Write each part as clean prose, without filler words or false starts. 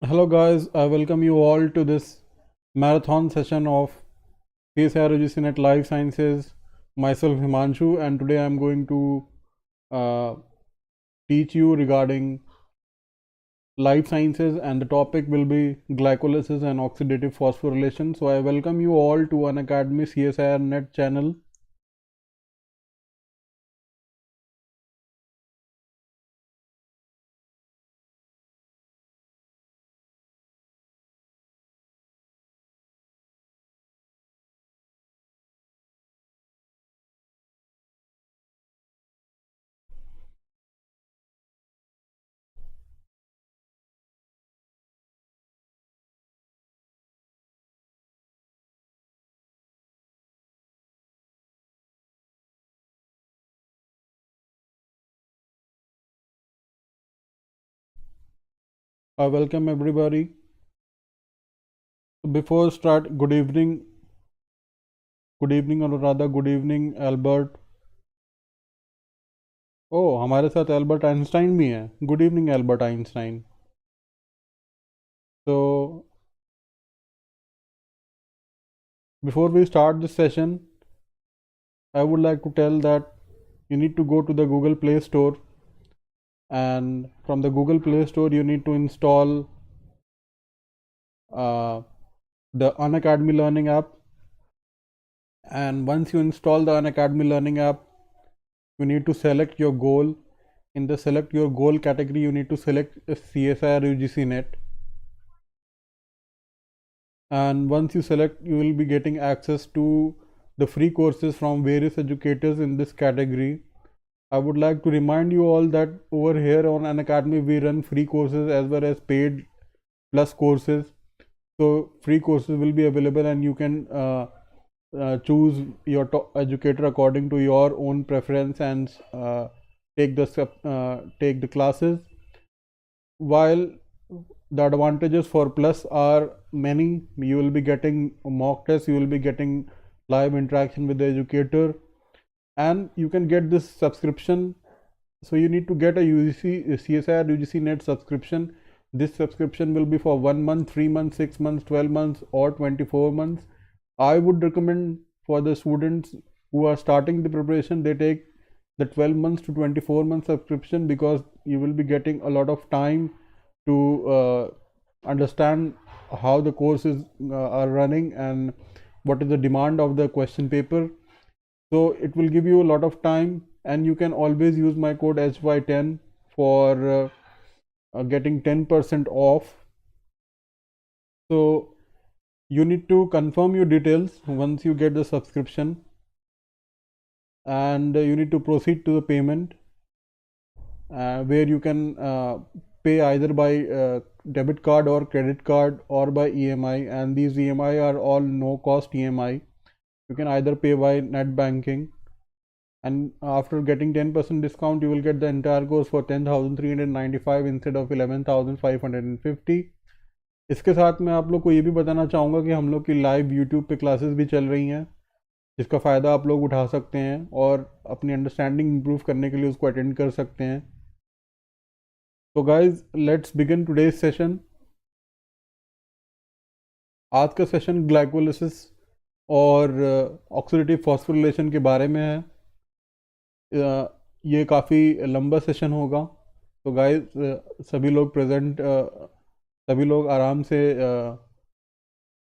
Hello guys, I welcome you all to this marathon session of CSIR UGC NET Life Sciences. Myself Himanshu, and today I am going to uh, teach you regarding life sciences, and the topic will be glycolysis and oxidative phosphorylation. So I welcome you all to Unacademy CSIR NET channel. I welcome everybody. Before start, good evening, Anuradha, good evening, Albert. Oh, हमारे साथ Albert Einstein भी हैं. Good evening Albert Einstein. So before we start this session, I would like to tell that you need to go to the Google Play Store, and from the Google Play Store you need to install the Unacademy Learning app. And once you install the Unacademy Learning app, you need to select your goal. In the select your goal category, you need to select CSIR UGC NET. And once you select, you will be getting access to the free courses from various educators in this category. I would like to remind you all that over here on Unacademy we run free courses as well as paid plus courses. So free courses will be available, and you can choose your educator according to your own preference and take the classes. While the advantages for plus are many, you will be getting mock tests, you will be getting live interaction with the educator, and you can get this subscription. So you need to get a CSIR UGC NET subscription. This subscription will be for 1 month, 3 months, 6 months, 12 months, or 24 months. I would recommend for the students who are starting the preparation, they take the 12 months to 24 month subscription, because you will be getting a lot of time to understand how the courses are running and what is the demand of the question paper. So it will give you a lot of time, and you can always use my code HY10 for getting 10% off. So you need to confirm your details once you get the subscription, and you need to proceed to the payment, where you can pay either by debit card or credit card or by EMI, and these EMI are all no cost EMI. You can either pay by net banking, and after getting 10% discount you will get the entire course for 10,395 instead of 11,550. इसके साथ मैं आप लोग को ये भी बताना चाहूँगा कि हम लोग की लाइव यूट्यूब पे क्लासेस भी चल रही हैं, जिसका फ़ायदा आप लोग उठा सकते हैं और अपनी अंडरस्टैंडिंग इम्प्रूव करने के लिए उसको अटेंड कर सकते हैं. तो guys, let's begin today's session. आज का सेशन ग्लाइकोलिसिस और ऑक्सीडेटिव फॉस्फोरिलेशन के बारे में है. ये काफ़ी लंबा सेशन होगा, तो गाइज सभी लोग आराम से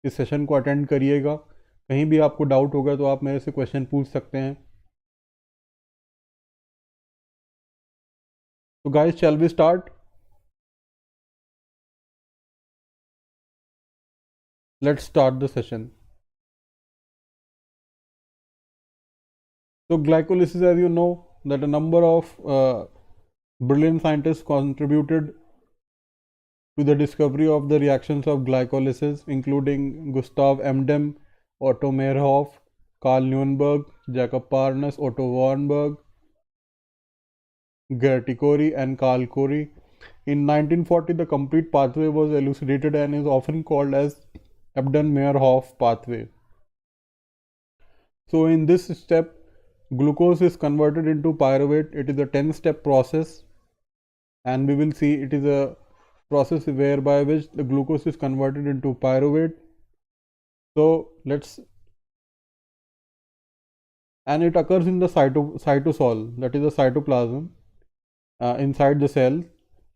इस सेशन को अटेंड करिएगा. कहीं भी आपको डाउट होगा तो आप मेरे से क्वेश्चन पूछ सकते हैं. तो guys, shall we start? Let's start the session. So glycolysis, as you know, that a number of brilliant scientists contributed to the discovery of the reactions of glycolysis, including Gustav Emden, Otto Meyerhoff, Carl Neuenberg, Jacob Parnas, Otto Warburg, Gerty Cori, and Carl Cori. In 1940, the complete pathway was elucidated and is often called as Emden-Meyerhoff pathway. So in this step, glucose is converted into pyruvate. It is a 10-step process, and we will see it is a process whereby which the glucose is converted into pyruvate. So and it occurs in the cytosol, that is the cytoplasm inside the cell.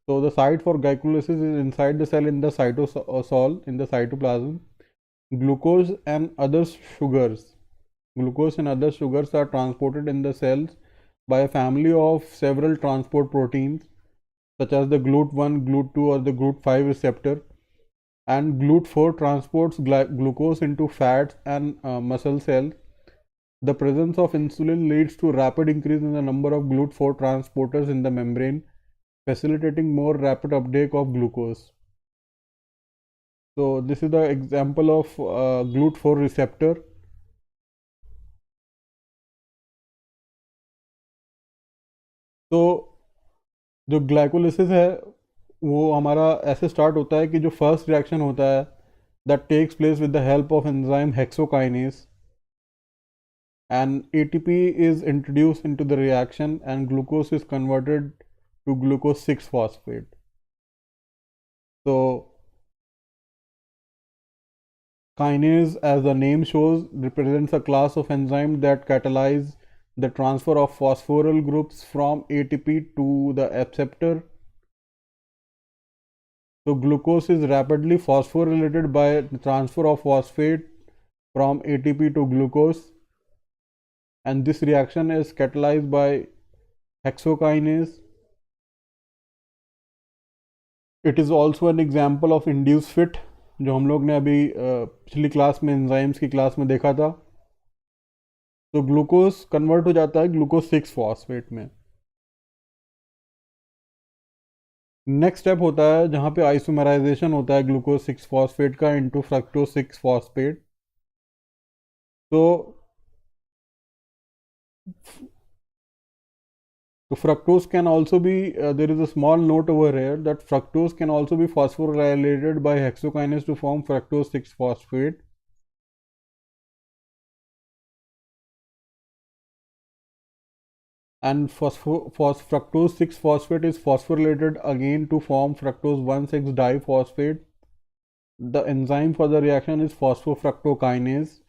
So the site for glycolysis is inside the cell in the cytosol, in the cytoplasm. Glucose and other sugars are transported in the cells by a family of several transport proteins such as the GLUT1, GLUT2 or the GLUT5 receptor, and GLUT4 transports glucose into fats and muscle cells. The presence of insulin leads to rapid increase in the number of GLUT4 transporters in the membrane, facilitating more rapid uptake of glucose. So this is the example of GLUT4 receptor. तो जो glycolysis है वो हमारा ऐसे start होता है कि जो फर्स्ट रिएक्शन होता है that takes place with the help of enzyme hexokinase and ATP is introduced into the reaction and glucose is converted to glucose 6 phosphate. So kinase, as the name shows, represents a class of enzymes that catalyze the transfer of phosphoryl groups from ATP to the acceptor. So glucose is rapidly phosphorylated by the transfer of phosphate from ATP to glucose, and this reaction is catalyzed by hexokinase. It is also an example of induced fit, जो हम लोग ने अभी पिछली class में enzymes की class में देखा था. तो ग्लूकोज कन्वर्ट हो जाता है ग्लूकोज 6 फॉस्फेट में. नेक्स्ट स्टेप होता है जहाँ पे आइसोमराइजेशन होता है ग्लूकोज 6 फॉस्फेट का इनटू फ्रक्टोज 6 फॉस्फेट. तो fructose can also be, there is a small note over here that fructose can also be phosphorylated by hexokinase to form fructose 6 phosphate. And fructose 6 phosphate is phosphorylated again to form fructose 1,6 diphosphate. The enzyme for the reaction is phosphofructokinase.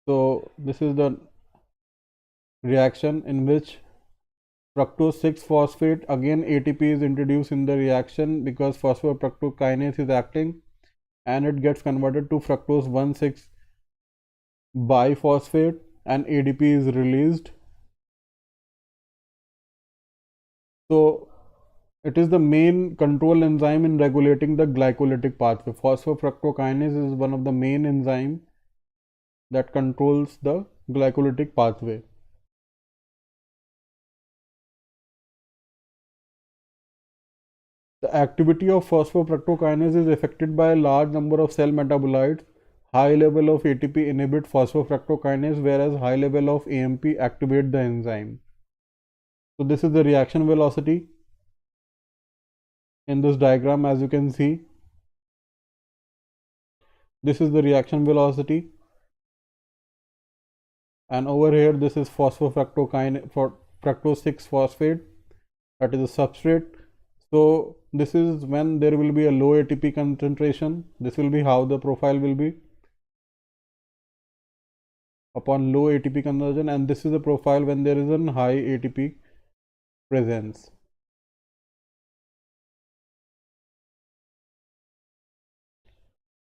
So this is the reaction in which fructose 6 phosphate, again ATP is introduced in the reaction because phosphofructokinase is acting, and it gets converted to fructose 1,6 biphosphate and ADP is released. So it is the main control enzyme in regulating the glycolytic pathway. Phosphofructokinase is one of the main enzymes that controls the glycolytic pathway. The activity of phosphofructokinase is affected by a large number of cell metabolites. High level of ATP inhibit phosphofructokinase, whereas high level of AMP activate the enzyme. So this is the reaction velocity in this diagram, as you can see. This is the reaction velocity, and over here this is phosphofructokinase for fructose 6 phosphate, that is a substrate. So this is when there will be a low ATP concentration. This will be how the profile will be upon low ATP conversion, and this is the profile when there is a high ATP presence.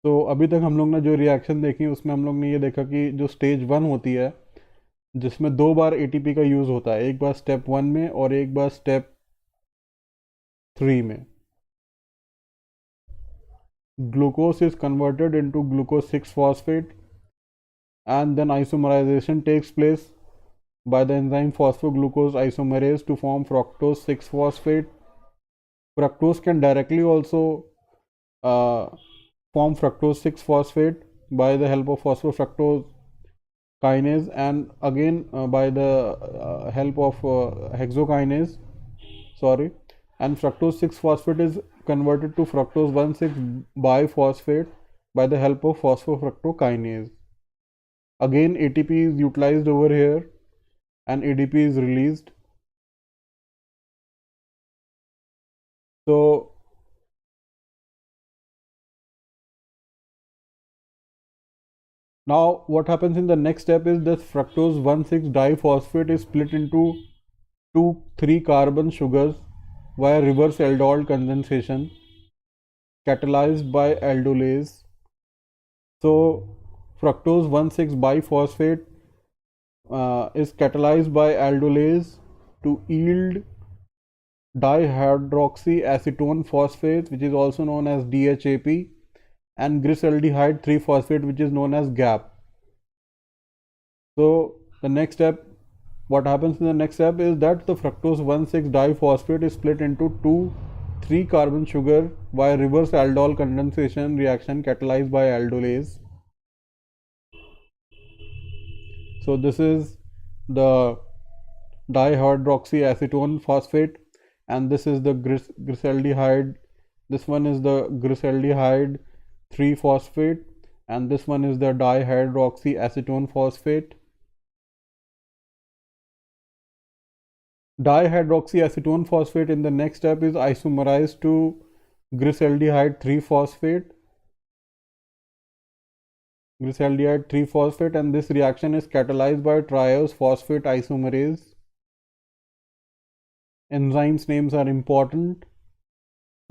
तो अभी तक हम लोग ने जो reaction देखी उसमें हम लोग ने ये देखा कि जो स्टेज 1 होती है जिसमें 2 बार ATP का यूज़ होता है, एक बार स्टेप 1 में और एक बार स्टेप 3 में. Glucose is converted into glucose 6 phosphate, and then isomerization takes place by the enzyme phosphoglucose isomerase to form fructose 6 phosphate. Fructose can directly also form fructose 6 phosphate by the help of phosphofructose kinase, and again by the help of hexokinase, and fructose 6 phosphate is converted to fructose 1,6 biphosphate by the help of phosphofructokinase. Again ATP is utilized over here and ADP is released. So Now what happens in the next step is this fructose 1,6-diphosphate is split into 2 3-carbon sugars via reverse aldol condensation catalyzed by aldolase. So fructose 1,6-biphosphate is catalyzed by aldolase to yield dihydroxyacetone phosphate, which is also known as DHAP, and glyceraldehyde 3-phosphate, which is known as GAP. So the next step, what happens in the next step is that the fructose 1,6-diphosphate is split into 2 3-carbon sugar by reverse aldol condensation reaction catalyzed by aldolase. So this is the dihydroxyacetone phosphate, and this is the glyceraldehyde. This one is the glyceraldehyde 3-phosphate, and this one is the dihydroxyacetone phosphate. Dihydroxyacetone phosphate in the next step is isomerized to glyceraldehyde 3-phosphate. Glyceraldehyde 3-phosphate, and this reaction is catalyzed by triose phosphate isomerase. Enzymes names are important.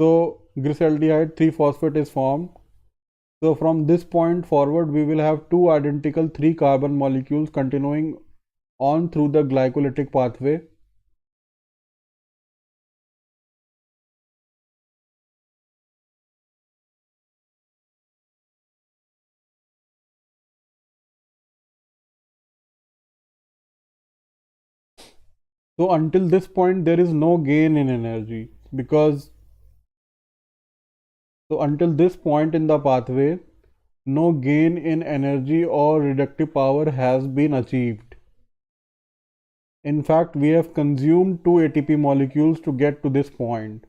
So glyceraldehyde 3-phosphate is formed. So from this point forward, we will have 2 identical 3-carbon molecules continuing on through the glycolytic pathway. So until this point, there is no gain in energy, because until this point in the pathway, no gain in energy or reductive power has been achieved. In fact, we have consumed 2 ATP molecules to get to this point.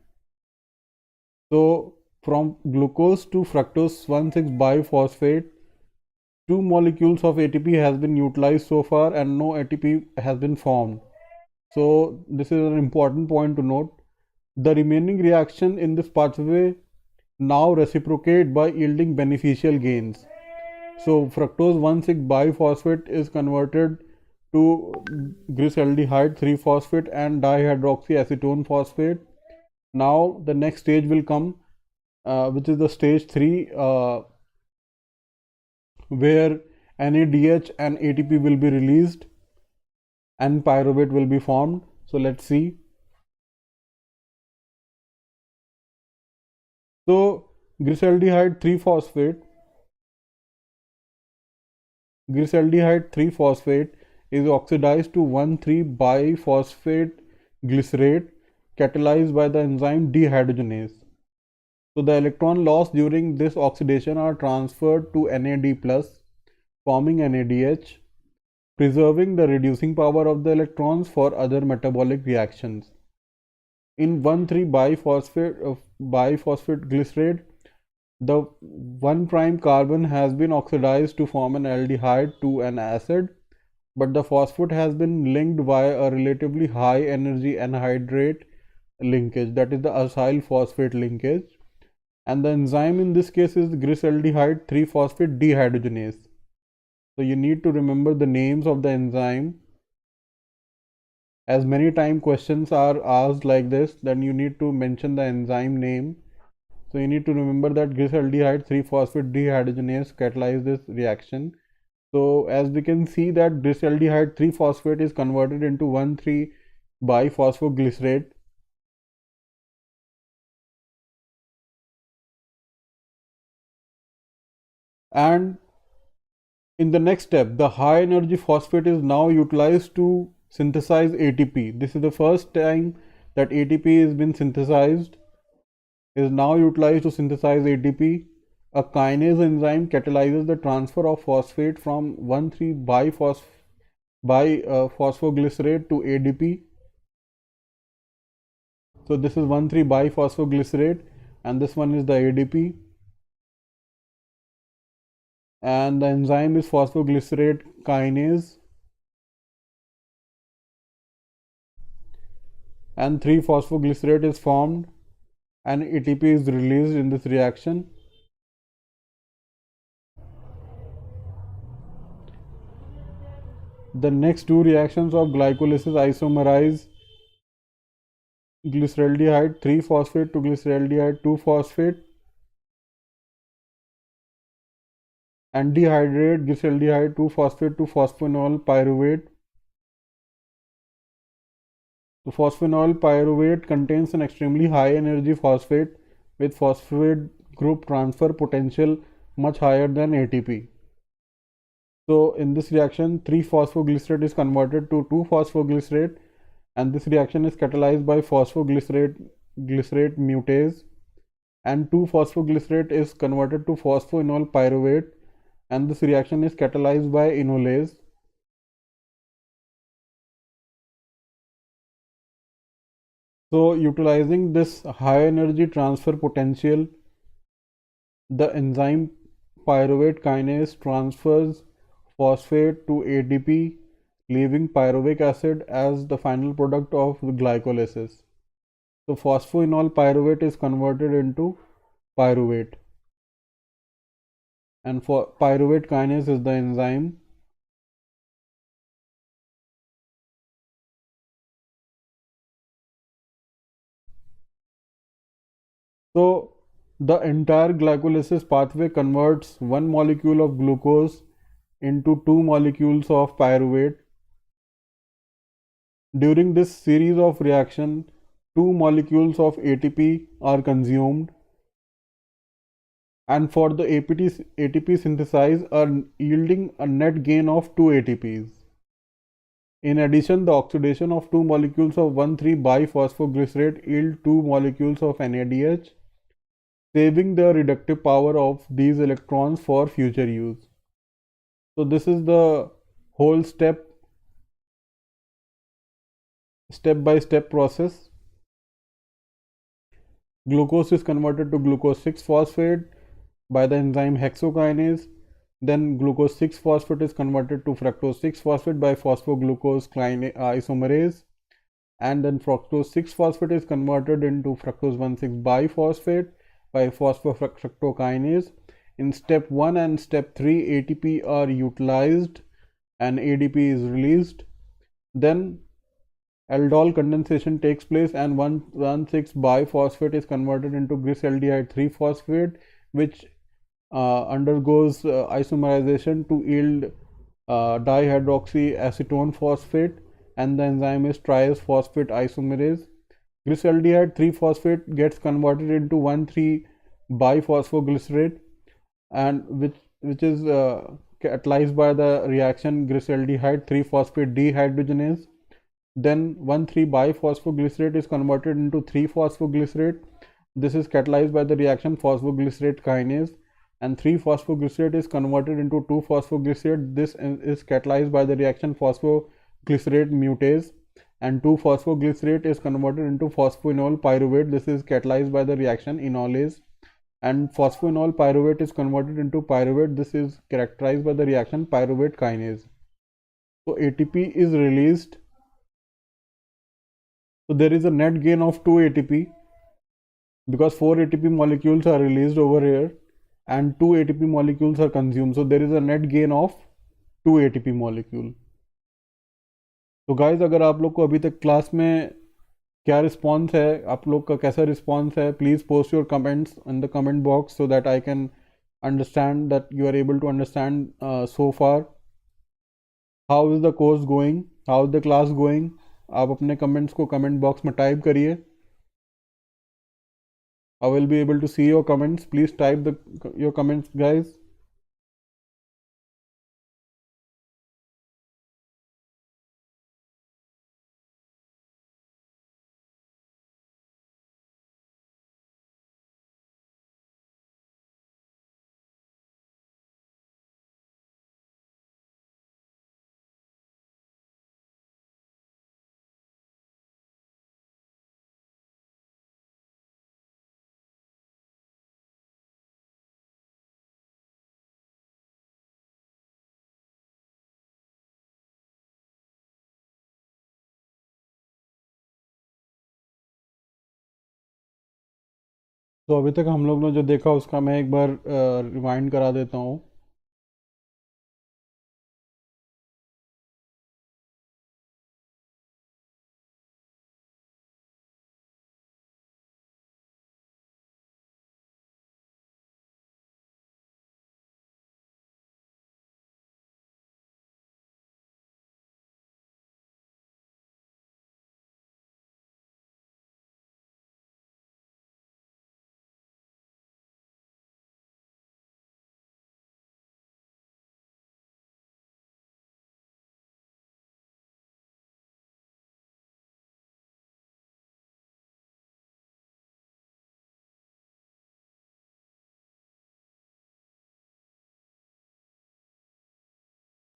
So from glucose to fructose 1,6-biphosphate, 2 molecules of ATP has been utilized so far and no ATP has been formed. So this is an important point to note. The remaining reaction in this pathway now reciprocate by yielding beneficial gains. So fructose 1,6-biphosphate is converted to glyceraldehyde 3-phosphate and dihydroxyacetone phosphate. Now the next stage will come, which is the stage 3, where NADH and ATP will be released and pyruvate will be formed. So let's see. So glyceraldehyde 3-phosphate is oxidized to 1,3-biphosphate glycerate catalyzed by the enzyme dehydrogenase. So the electron loss during this oxidation are transferred to NAD+, forming NADH, preserving the reducing power of the electrons for other metabolic reactions. In 1,3-biphosphate glycerate, the 1' carbon has been oxidized to form an aldehyde to an acid, but the phosphate has been linked via a relatively high energy anhydrate linkage, that is the acyl phosphate linkage, and the enzyme in this case is glyceraldehyde 3-phosphate dehydrogenase. So you need to remember the names of the enzyme, as many time questions are asked like this, then you need to mention the enzyme name. So you need to remember that glyceraldehyde 3-phosphate dehydrogenase catalyzes this reaction. So as we can see that glyceraldehyde 3-phosphate is converted into 1,3-biphosphoglycerate. And in the next step, the high energy phosphate is now utilized to synthesize ATP. This is the first time that ATP has been synthesized, is now utilized to synthesize ATP. A kinase enzyme catalyzes the transfer of phosphate from 1,3-biphosphoglycerate to ADP. So this is 1,3-biphosphoglycerate and this one is the ADP. And the enzyme is phosphoglycerate kinase. And 3-phosphoglycerate is formed and ATP is released in this reaction. The next two reactions of glycolysis isomerize glyceraldehyde 3-phosphate to glyceraldehyde 2-phosphate and dehydrate glyceraldehyde 2-phosphate to phosphoenol pyruvate. The phosphoenol pyruvate contains an extremely high energy phosphate with phosphate group transfer potential much higher than ATP. So in this reaction 3-phosphoglycerate is converted to 2-phosphoglycerate, and this reaction is catalyzed by phosphoglycerate mutase, and 2-phosphoglycerate is converted to phosphoenol pyruvate, and this reaction is catalyzed by enolase. So utilizing this high energy transfer potential, the enzyme pyruvate kinase transfers phosphate to ADP, leaving pyruvic acid as the final product of glycolysis. So phosphoenol pyruvate is converted into pyruvate, and for pyruvate kinase is the enzyme. So the entire glycolysis pathway converts one molecule of glucose into two molecules of pyruvate. During this series of reaction, two molecules of ATP are consumed, and for the ATP synthesized are yielding a net gain of 2 ATPs. In addition, the oxidation of two molecules of 1,3-biphosphoglycerate yield two molecules of NADH, saving the reductive power of these electrons for future use. So this is the whole step by step process. Glucose is converted to glucose 6-phosphate by the enzyme hexokinase. Then glucose 6-phosphate is converted to fructose 6-phosphate by phosphoglucose isomerase, and then fructose 6-phosphate is converted into fructose 1,6-biphosphate by phosphofructokinase. In step 1 and step 3, ATP are utilized and ADP is released. Then aldol condensation takes place and 1,6-biphosphate is converted into glyceraldehyde 3-phosphate, which undergoes isomerization to yield dihydroxyacetone phosphate, and the enzyme is triose-phosphate isomerase. Glyceraldehyde 3-phosphate gets converted into 1,3-biphosphoglycerate, and which is catalyzed by the reaction glyceraldehyde 3-phosphate dehydrogenase. Then 1,3-biphosphoglycerate is converted into 3-phosphoglycerate. This is catalyzed by the reaction phosphoglycerate kinase, and 3-phosphoglycerate is converted into 2-phosphoglycerate. This is catalyzed by the reaction phosphoglycerate mutase, and 2-phosphoglycerate is converted into phosphoenol pyruvate. This is catalyzed by the reaction enolase, and phosphoenol pyruvate is converted into pyruvate. This is characterized by the reaction pyruvate kinase. So ATP is released. So there is a net gain of 2 ATP because 4 ATP molecules are released over here and 2 ATP molecules are consumed. So there is a net gain of 2 ATP molecule. तो guys अगर आप लोग को अभी तक class में क्या response है, आप लोग का कैसा रिस्पॉन्स है, please post your comments in the comment box so that I can understand that you are able to understand so far. How is the course going, how is the class going. आप अपने comments को comment box में type करिए. I will be able to see your comments. Please type your comments, guys. तो अभी तक हम लोग ने जो देखा उसका मैं एक बार रिमाइंड करा देता हूँ.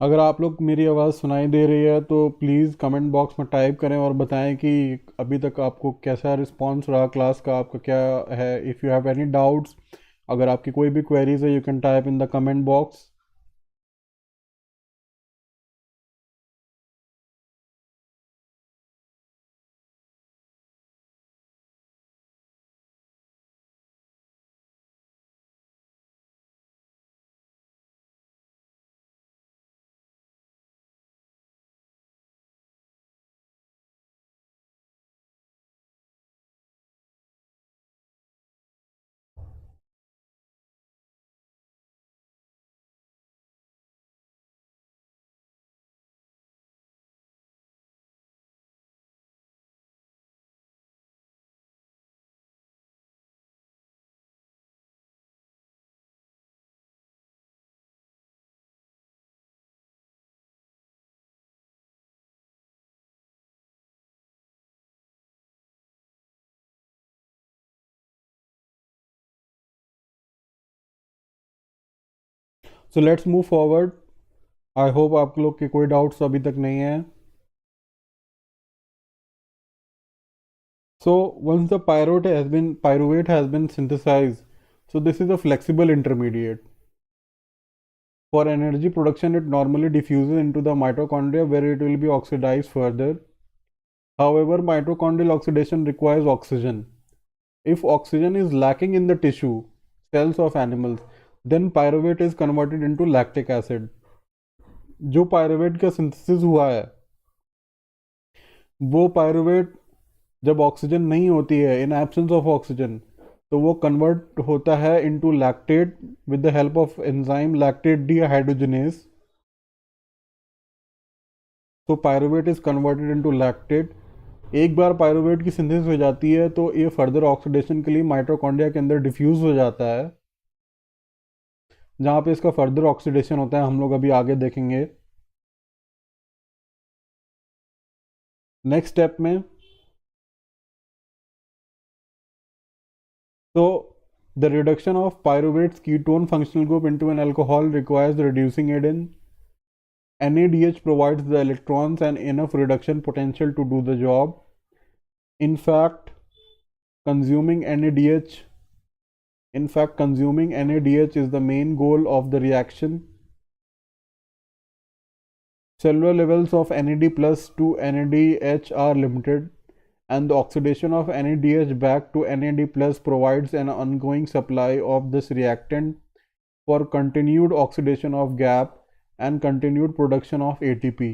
अगर आप लोग मेरी आवाज़ सुनाई दे रही है तो प्लीज़ कमेंट बॉक्स में टाइप करें और बताएं कि अभी तक आपको कैसा रिस्पांस रहा क्लास का, आपका क्या है। If you have any doubts, अगर आपकी कोई भी क्वेरीज है, you can type in the comment box. So let's move forward. I hope आप लोग के कोई डाउट्स अभी तक नहीं है। So once the pyruvate has been synthesized, so this is a flexible intermediate. For energy production, it normally diffuses into the mitochondria where it will be oxidized further. However, mitochondrial oxidation requires oxygen. If oxygen is lacking in the tissue cells of animals, then pyruvate is converted into lactic acid. जो pyruvate का synthesis हुआ है, वो pyruvate जब oxygen नहीं होती है, in absence of oxygen, तो वो कन्वर्ट होता है into lactate with the help of enzyme lactate dehydrogenase. तो pyruvate is converted into lactate. एक बार पायरुवेट की सिंथेसिस हो जाती है तो ये फर्दर ऑक्सीडेशन के लिए माइटोकॉन्ड्रिया के अंदर डिफ्यूज हो जाता है, जहाँ पे इसका फर्दर ऑक्सीडेशन होता है, हम लोग अभी आगे देखेंगे नेक्स्ट स्टेप में। So the reduction of pyruvate's ketone functional group into an alcohol requires reducing it in. NADH provides the electrons and enough reduction potential to do the job. In fact, consuming NADH is the main goal of the reaction. Cellular levels of NAD plus to NADH are limited, and the oxidation of NADH back to NAD plus provides an ongoing supply of this reactant for continued oxidation of gap and continued production of ATP.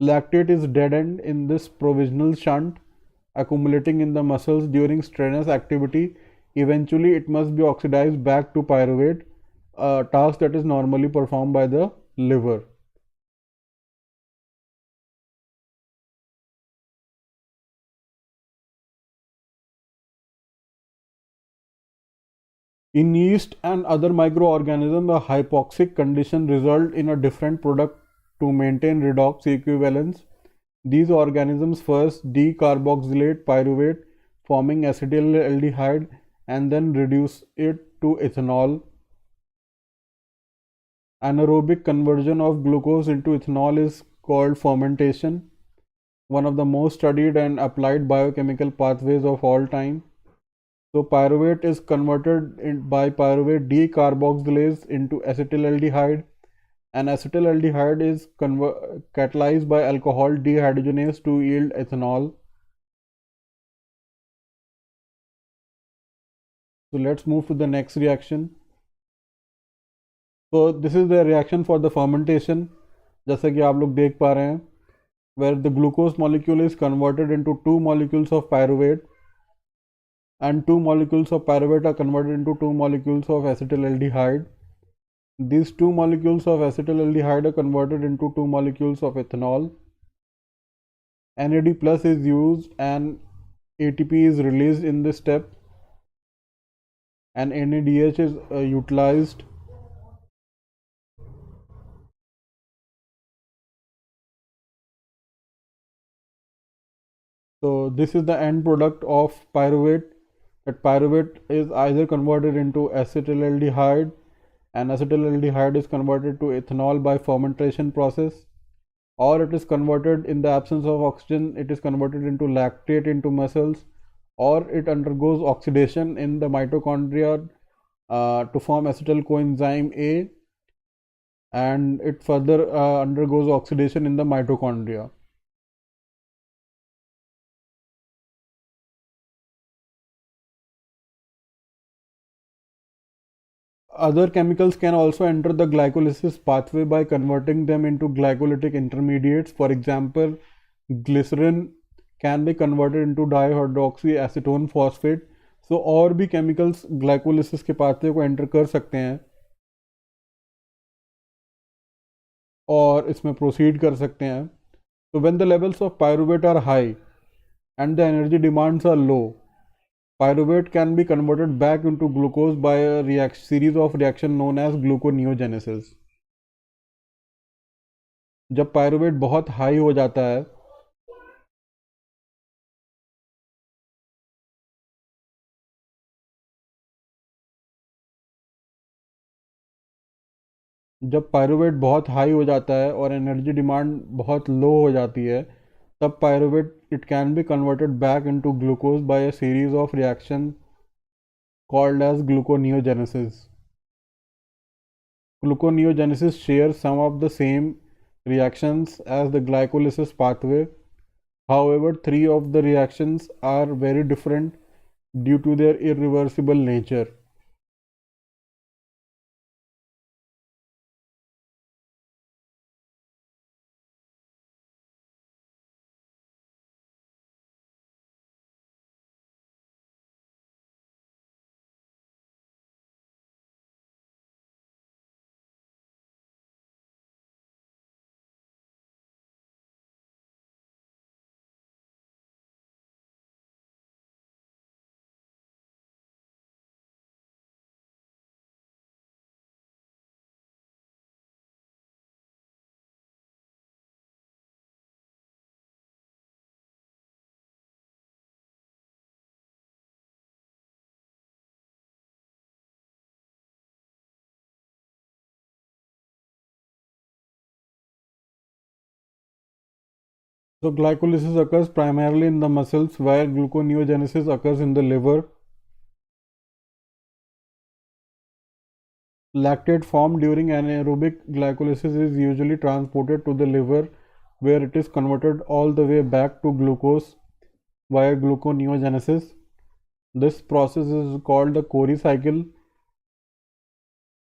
Lactate is deadened in this provisional shunt, accumulating in the muscles during strenuous activity. Eventually, it must be oxidized back to pyruvate, a task that is normally performed by the liver. In yeast and other microorganisms, a hypoxic condition results in a different product to maintain redox equivalence. These organisms first decarboxylate pyruvate, forming acetaldehyde, and then reduce it to ethanol. Anaerobic conversion of glucose into ethanol is called fermentation, one of the most studied and applied biochemical pathways of all time. So pyruvate is converted by pyruvate decarboxylase into acetaldehyde, and acetaldehyde is catalyzed by alcohol dehydrogenase to yield ethanol. So let's move to the next reaction. So this is the reaction for the fermentation, जैसा कि आप लोग देख पा रहे हैं, where the glucose molecule is converted into two molecules of pyruvate, and two molecules of pyruvate are converted into two molecules of acetaldehyde. These two molecules of acetaldehyde are converted into two molecules of ethanol. NAD plus is used and ATP is released in this step, and NADH is utilized. So this is the end product of pyruvate. That pyruvate is either converted into acetaldehyde and acetaldehyde is converted to ethanol by fermentation process, or it is converted in the absence of oxygen, it is converted into lactate into muscles, or it undergoes oxidation in the mitochondria to form acetyl coenzyme A, and it further undergoes oxidation in the mitochondria. Other chemicals can also enter the glycolysis pathway by converting them into glycolytic intermediates. For example, glycerin can be converted into dihydroxyacetone phosphate. So और भी chemicals glycolysis के pathway को enter कर सकते हैं और इसमें proceed कर सकते हैं. So when the levels of pyruvate are high and the energy demands are low, pyruvate can be converted back into glucose by a series of reaction known as gluconeogenesis. जब pyruvate बहुत high हो जाता है और energy demand बहुत लो हो जाती है, तब pyruvate it can be converted back into glucose by a series of reactions called as gluconeogenesis. Gluconeogenesis shares some of the same reactions as the glycolysis pathway. However, three of the reactions are very different due to their irreversible nature. So glycolysis occurs primarily in the muscles, while gluconeogenesis occurs in the liver. Lactate formed during anaerobic glycolysis is usually transported to the liver, where it is converted all the way back to glucose via gluconeogenesis. This process is called the Cori cycle,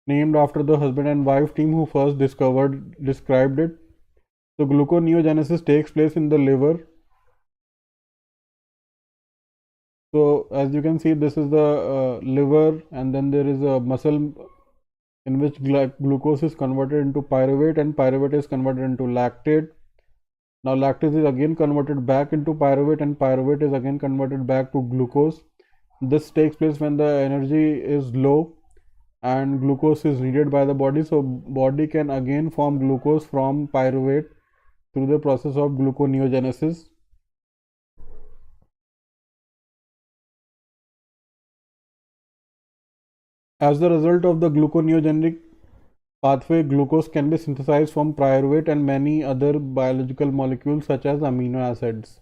named after the husband and wife team who first described it. So gluconeogenesis takes place in the liver. So as you can see, this is the liver, and then there is a muscle in which glucose is converted into pyruvate, and pyruvate is converted into lactate. Now lactate is again converted back into pyruvate, and pyruvate is again converted back to glucose. This takes place when the energy is low and glucose is needed by the body, so body can again form glucose from pyruvate through the process of gluconeogenesis. As the result of the gluconeogenic pathway, glucose can be synthesized from pyruvate and many other biological molecules such as amino acids.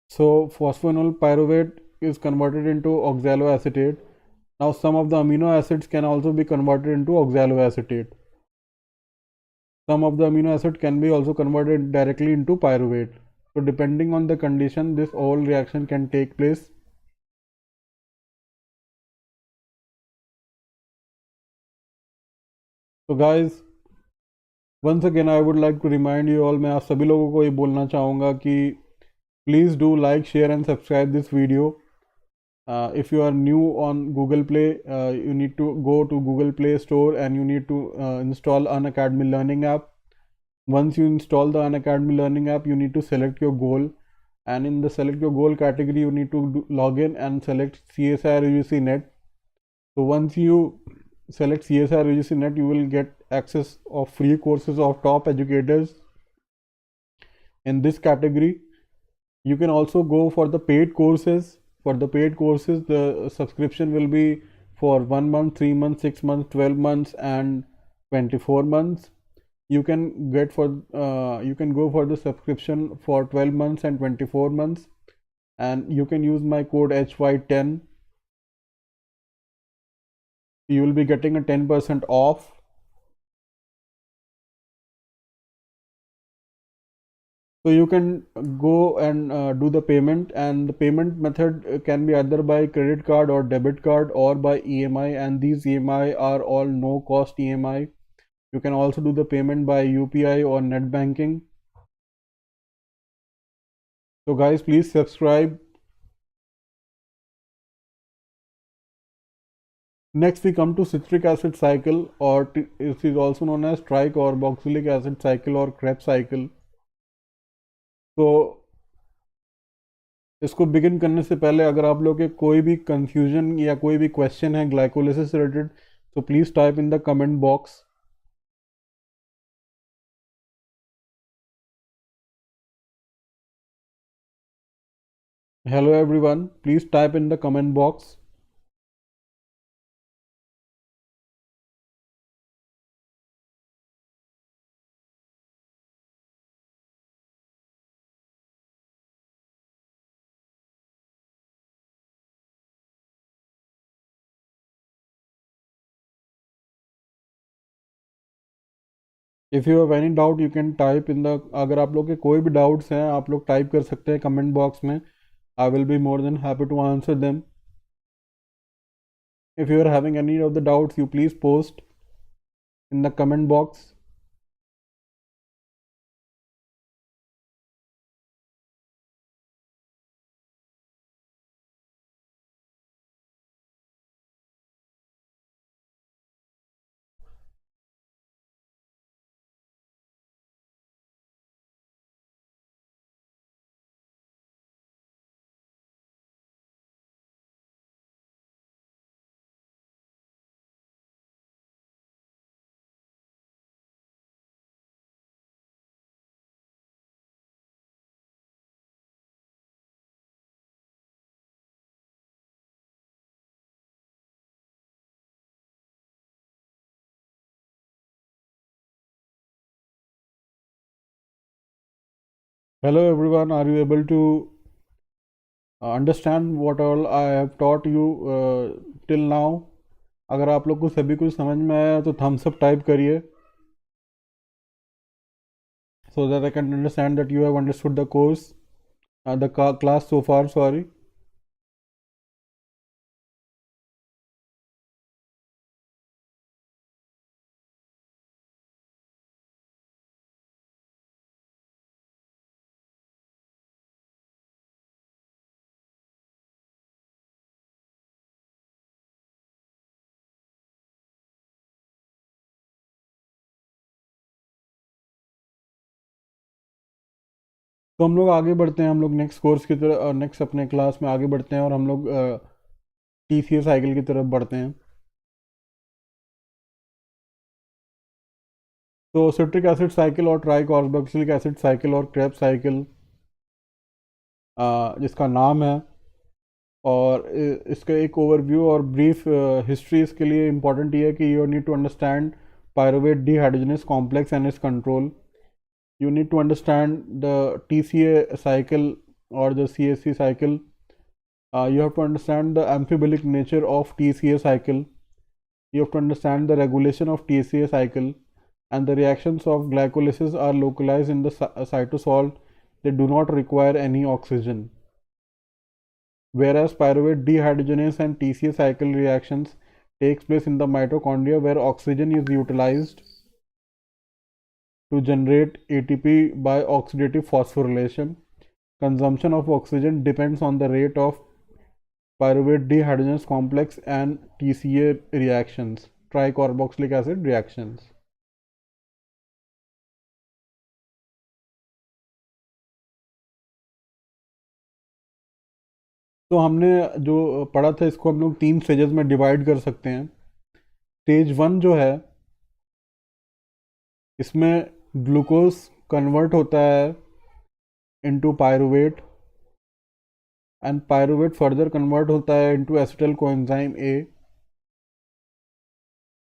So phosphoenol pyruvate is converted into oxaloacetate. Now some of the amino acids can also be converted into oxaloacetate. Some of the amino acid can be also converted directly into pyruvate. So depending on the condition, this whole reaction can take place. So guys, once again I would like to remind you all, मैं आप सभी लोगों को ये बोलना चाहूँगा कि please do like, share and subscribe this video. If you are new on Google Play, you need to go to Google Play Store and you need to install Unacademy Learning app. Once you install the Unacademy Learning app, you need to select your goal, and in the select your goal category you need to log in and select CSIR UGC NET. So once you select CSIR UGC NET, you will get access of free courses of top educators in this category. You can also go for the paid courses For the paid courses, the subscription will be for 1 month, 3 months, 6 months, 12 months, and 24 months. You can go for the subscription for 12 months and 24 months, and you can use my code HY10. You will be getting a 10% off. So you can go and do the payment, and the payment method can be either by credit card or debit card or by EMI, and these EMI are all no cost EMI. You can also do the payment by UPI or net banking. So guys, please subscribe. Next we come to citric acid cycle, or it is also known as tricarboxylic acid cycle or Krebs cycle. तो इसको begin करने से पहले अगर आप लोग के कोई भी कंफ्यूजन या कोई भी क्वेश्चन है ग्लाइकोलिसिस रिलेटेड, तो please type in the comment box. Hello everyone, please type in the comment box. If you have any doubt, you can type in the. अगर आप लोग के कोई भी डाउट्स हैं, आप लोग टाइप कर सकते हैं कमेंट बॉक्स में. I will be more than happy to answer them. If you are having any of the doubts, you please post in the comment box. Hello everyone, are you able to understand what all I have taught you till now? अगर आप लोग को सभी कुछ समझ में आया तो थम्स अप टाइप करिए, so that I can understand that you have understood the course, the class so far. Sorry. तो हम लोग आगे बढ़ते हैं, हम लोग नेक्स्ट कोर्स की तरफ, नेक्स्ट अपने क्लास में आगे बढ़ते हैं और हम लोग TCA साइकिल की तरफ बढ़ते हैं. तो सिट्रिक एसिड साइकिल और ट्राइकार्बोक्सिलिक एसिड साइकिल और क्रेब्स साइकिल जिसका नाम है, और इसका एक ओवरव्यू और ब्रीफ हिस्ट्री इसके लिए इम्पॉर्टेंट ये है कि you need to understand pyruvate dehydrogenase complex and its control. You need to understand the TCA cycle or the CSC cycle. You have to understand the amphibilic nature of TCA cycle. You have to understand the regulation of TCA cycle, and the reactions of glycolysis are localized in the cytosol. They do not require any oxygen. Whereas pyruvate dehydrogenase and TCA cycle reactions takes place in the mitochondria where oxygen is utilized to generate ATP by oxidative phosphorylation. Consumption of oxygen depends on the rate of pyruvate dehydrogenase complex and TCA reactions, tricarboxylic acid reactions. तो हमने जो पढ़ा था इसको हम लोग 3 stages में divide कर सकते हैं. स्टेज 1 जो है, इसमें ग्लूकोज कन्वर्ट होता है into pyruvate. and pyruvate further convert होता है into acetyl coenzyme A,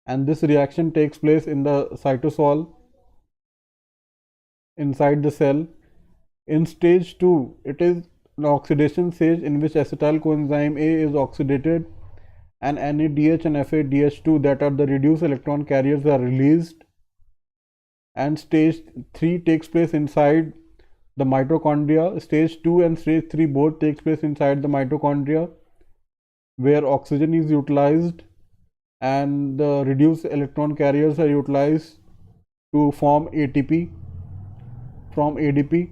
and this reaction takes place in the cytosol inside the cell. In stage 2, it is an oxidation stage in which acetyl coenzyme A is oxidated and NADH and FADH2, that are the reduced electron carriers, are released. And stage 3 takes place inside the mitochondria. Stage 2 and stage 3 both takes place inside the mitochondria, where oxygen is utilized and the reduced electron carriers are utilized to form ATP from ADP.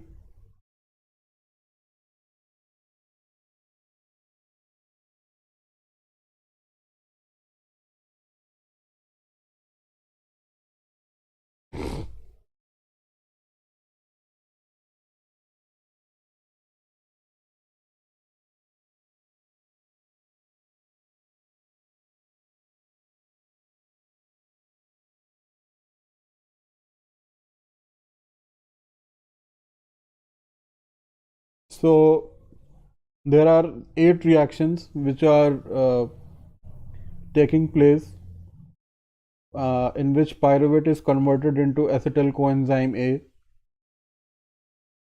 So there are 8 reactions which are taking place, in which pyruvate is converted into acetyl coenzyme A,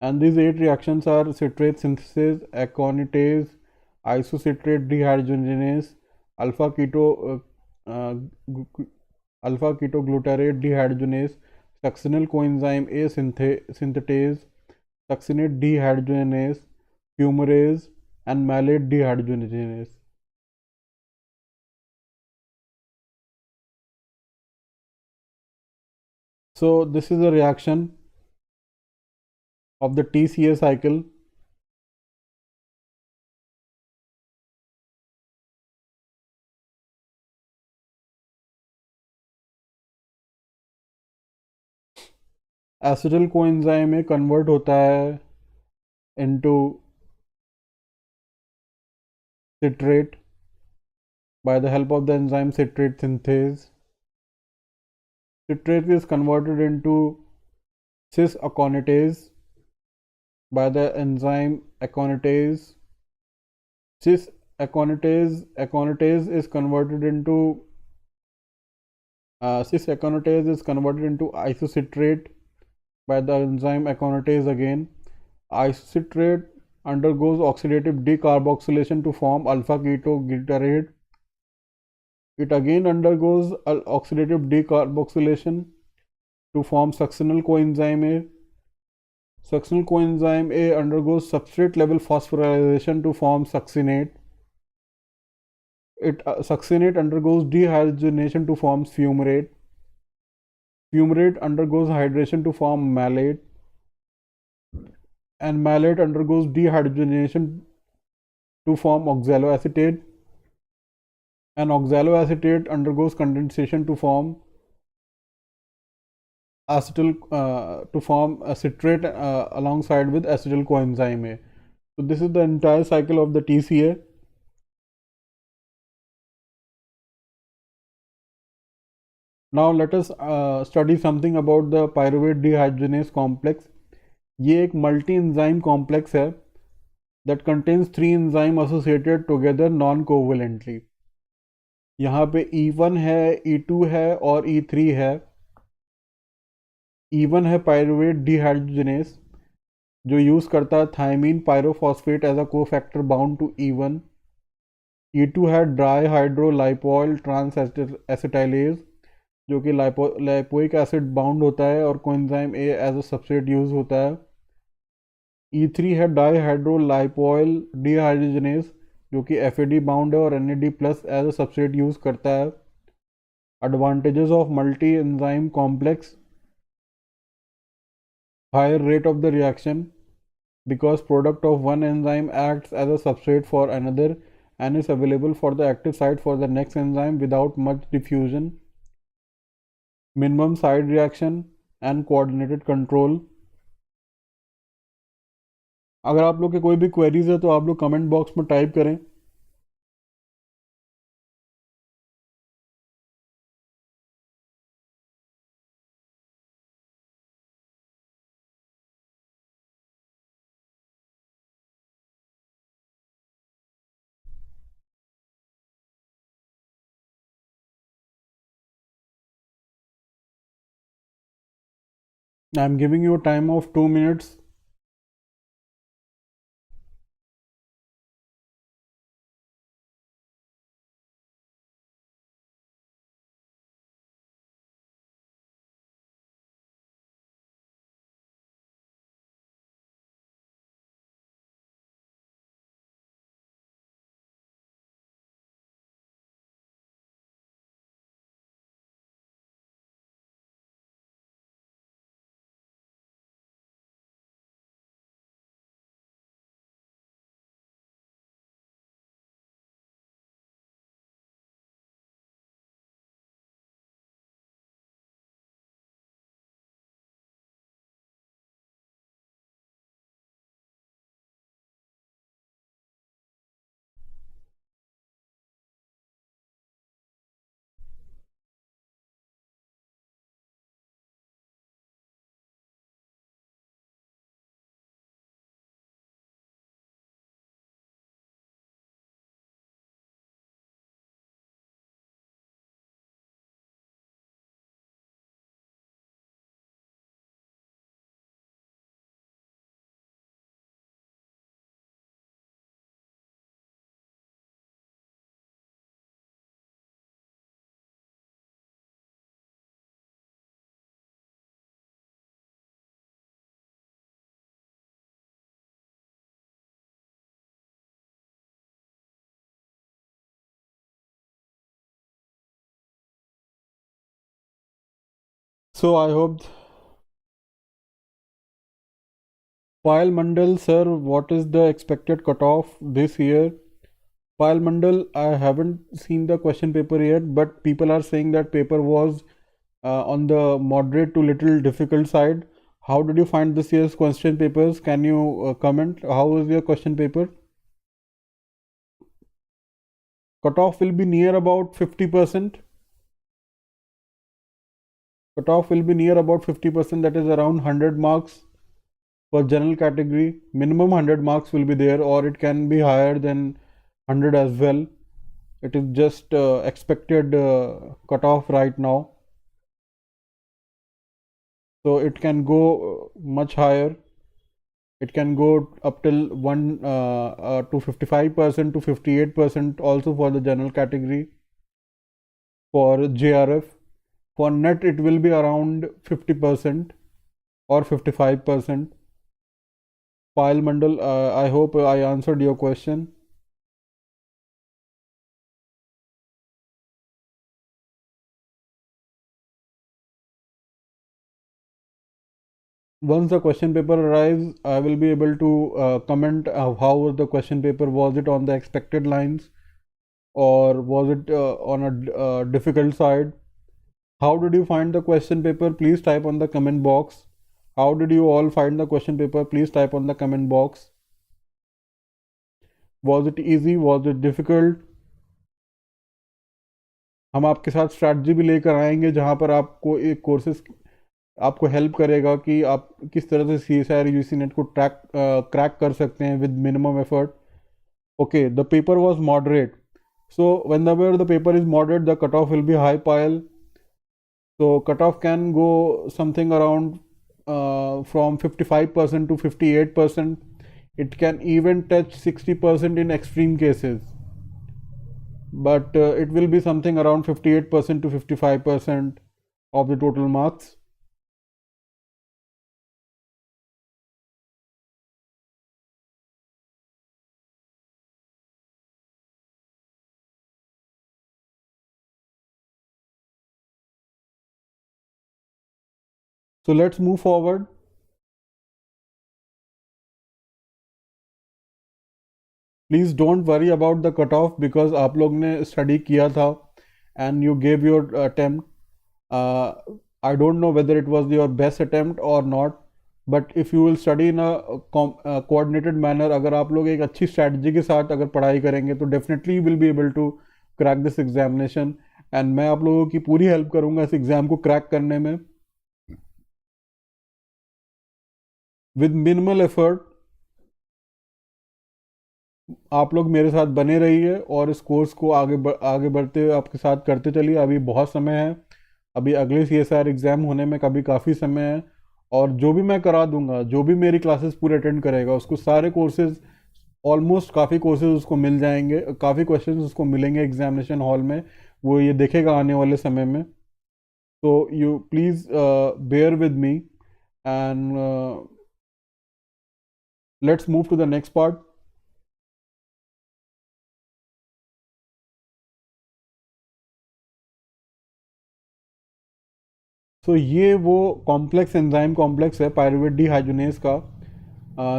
and these 8 reactions are citrate synthesis, aconitase, isocitrate dehydrogenase, alpha keto uh, alpha ketoglutarate dehydrogenase, succinyl coenzyme A synthetase, succinate dehydrogenase, fumarase, and malate dehydrogenase. So this is a reaction of the TCA cycle. Acetyl coenzyme A convert होता है into citrate by the help of the enzyme citrate synthase. Citrate is converted into cis-aconitase by the enzyme aconitase. Cis-aconitase is converted into cis-aconitase is converted into isocitrate by the enzyme aconitase again. Isocitrate undergoes oxidative decarboxylation to form alpha ketoglutarate. It again undergoes oxidative decarboxylation to form succinyl coenzyme A. Succinyl coenzyme A undergoes substrate level phosphorylation to form succinate. Succinate undergoes dehydrogenation to form fumarate. Fumarate undergoes hydration to form malate, and malate undergoes dehydrogenation to form oxaloacetate, and oxaloacetate undergoes condensation to form citrate alongside with acetyl coenzyme A. So this is the entire cycle of the TCA. Now let us study something about the pyruvate dehydrogenase complex. ये एक multi enzyme complex है that contains 3 enzymes associated together non-covalently. यहाँ पे E1 है, E2 है और E3 है. E1 है pyruvate dehydrogenase जो यूज़ करता है thiamine pyrophosphate as a cofactor bound to E1. E2 है ड्राई हाइड्रोलाइपोइल ट्रांस एसिटाइलेज जो कि लाइपोइक एसिड बाउंड होता है और coenzyme A as a substrate use होता है. E3 है डाई हाइड्रोलाइपोइल डिहाइड्रोजनेस जो कि FAD बाउंड है और NAD plus as a substrate use करता है. Advantages of multi enzyme complex: higher rate of the reaction because product of one enzyme acts as a substrate for another and is available for the active site for the next enzyme without much diffusion. Minimum side reaction and coordinated control. अगर आप लोग के कोई भी queries है तो आप लोग कमेंट बॉक्स में टाइप करें. I'm giving you a time of 2 minutes. So I hope Pile Mandal, sir, what is the expected cutoff this year? Pile Mandal, I haven't seen the question paper yet, but people are saying that paper was on the moderate to little difficult side. How did you find this year's question papers? Can you comment? How was your question paper? Cutoff will be near about 50%. Cutoff will be near about 50%, that is around 100 marks for general category. Minimum 100 marks will be there, or it can be higher than 100 as well. It is just expected cutoff right now. So it can go much higher. It can go up till 1 to 55% to 58% also for the general category. For JRF, for net it will be around 50% or 55%. Pile Mandal, I hope I answered your question. Once the question paper arrives, I will be able to comment how the question paper, was it on the expected lines or was it on a difficult side. How did you find the question paper? Please type on the comment box. How did you all find the question paper? Please type on the comment box. Was it easy? Was it difficult? हम आपके साथ strategy भी लेकर आएंगे जहां पर आपको एक कोर्सेज आपको हेल्प करेगा कि आप किस तरह से CSIR UGC नेट को क्रैक कर सकते हैं with minimum effort. Okay, the paper was moderate. So whenever the paper is moderate, the cutoff will be high pile. So cutoff can go something around from 55% to 58%. It can even touch 60% in extreme cases. But it will be something around 58% to 55% of the total marks. So let's move forward. Please don't worry about the cutoff because आप लोग ने study किया था and you gave your attempt. I don't know whether it was your best attempt or not, but if you will study in a coordinated manner, अगर आप लोग एक अच्छी strategy के साथ अगर पढ़ाई करेंगे तो definitely you will be able to crack this examination. And मैं आप लोगों की पूरी हेल्प करूंगा इस एग्जाम को क्रैक करने में विद मिनिमल एफर्ट. आप लोग मेरे साथ बने रहिए और इस कोर्स को आगे बढ़ते हुए आपके साथ करते चलिए. अभी बहुत समय है, अभी अगले CSIR एग्ज़ाम होने में काफ़ी समय है और जो भी मैं करा दूंगा, जो भी मेरी क्लासेस पूरे अटेंड करेगा, उसको सारे कोर्सेज, ऑलमोस्ट काफ़ी कोर्सेज उसको मिल जाएंगे, काफ़ी क्वेश्चंस उसको मिलेंगे एग्जामिनेशन हॉल में, वो ये देखेगा आने वाले समय में. तो you please bear with me, and let's move to the next part. तो ये वो कॉम्प्लेक्स एंजाइम कॉम्प्लेक्स है पायरुवेट डिहाइड्रोजनेज का,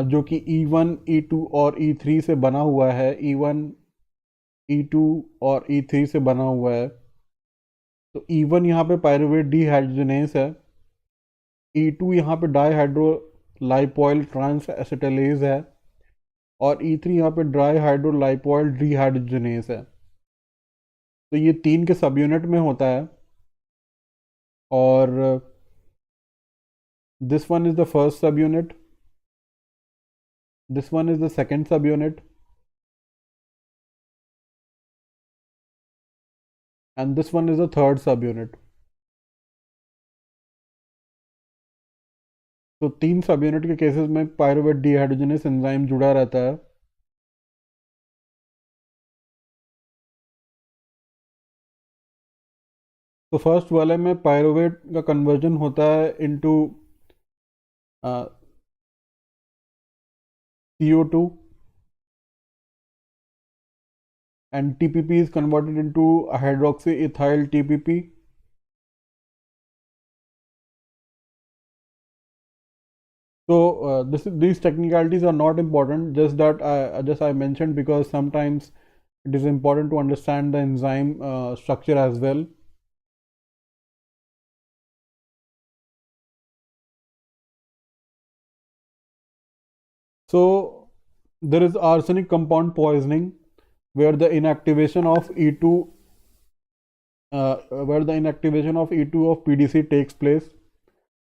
जो कि E1, E2 और E3 से बना हुआ है. E1, E2 और E3 से बना हुआ है. तो E1 यहाँ पे पायरुवेट डिहाइड्रोजनेज है. E2 यहाँ पे डाईहाइड्रो लाइपोइल ट्रांस एसिटाइलेज है. और E3 यहाँ पे ड्राई हाइड्रो लाइपोइल डिहाइड्रोजनेज है. तो ये 3 के सब यूनिट में होता है. और this one is the first subunit, this one is the second subunit, and this one is the third subunit. तो 3 सब यूनिट के केसेस में पायरुवेट डिहाइड्रोजनेज एंजाइम जुड़ा रहता है. तो फर्स्ट वाले में पायरुवेट का कन्वर्जन होता है into CO2, and TPP is converted into hydroxyethyl TPP. So these technicalities are not important, just that I mentioned because sometimes it is important to understand the enzyme structure as well. So there is arsenic compound poisoning where the inactivation of E2 of PDC takes place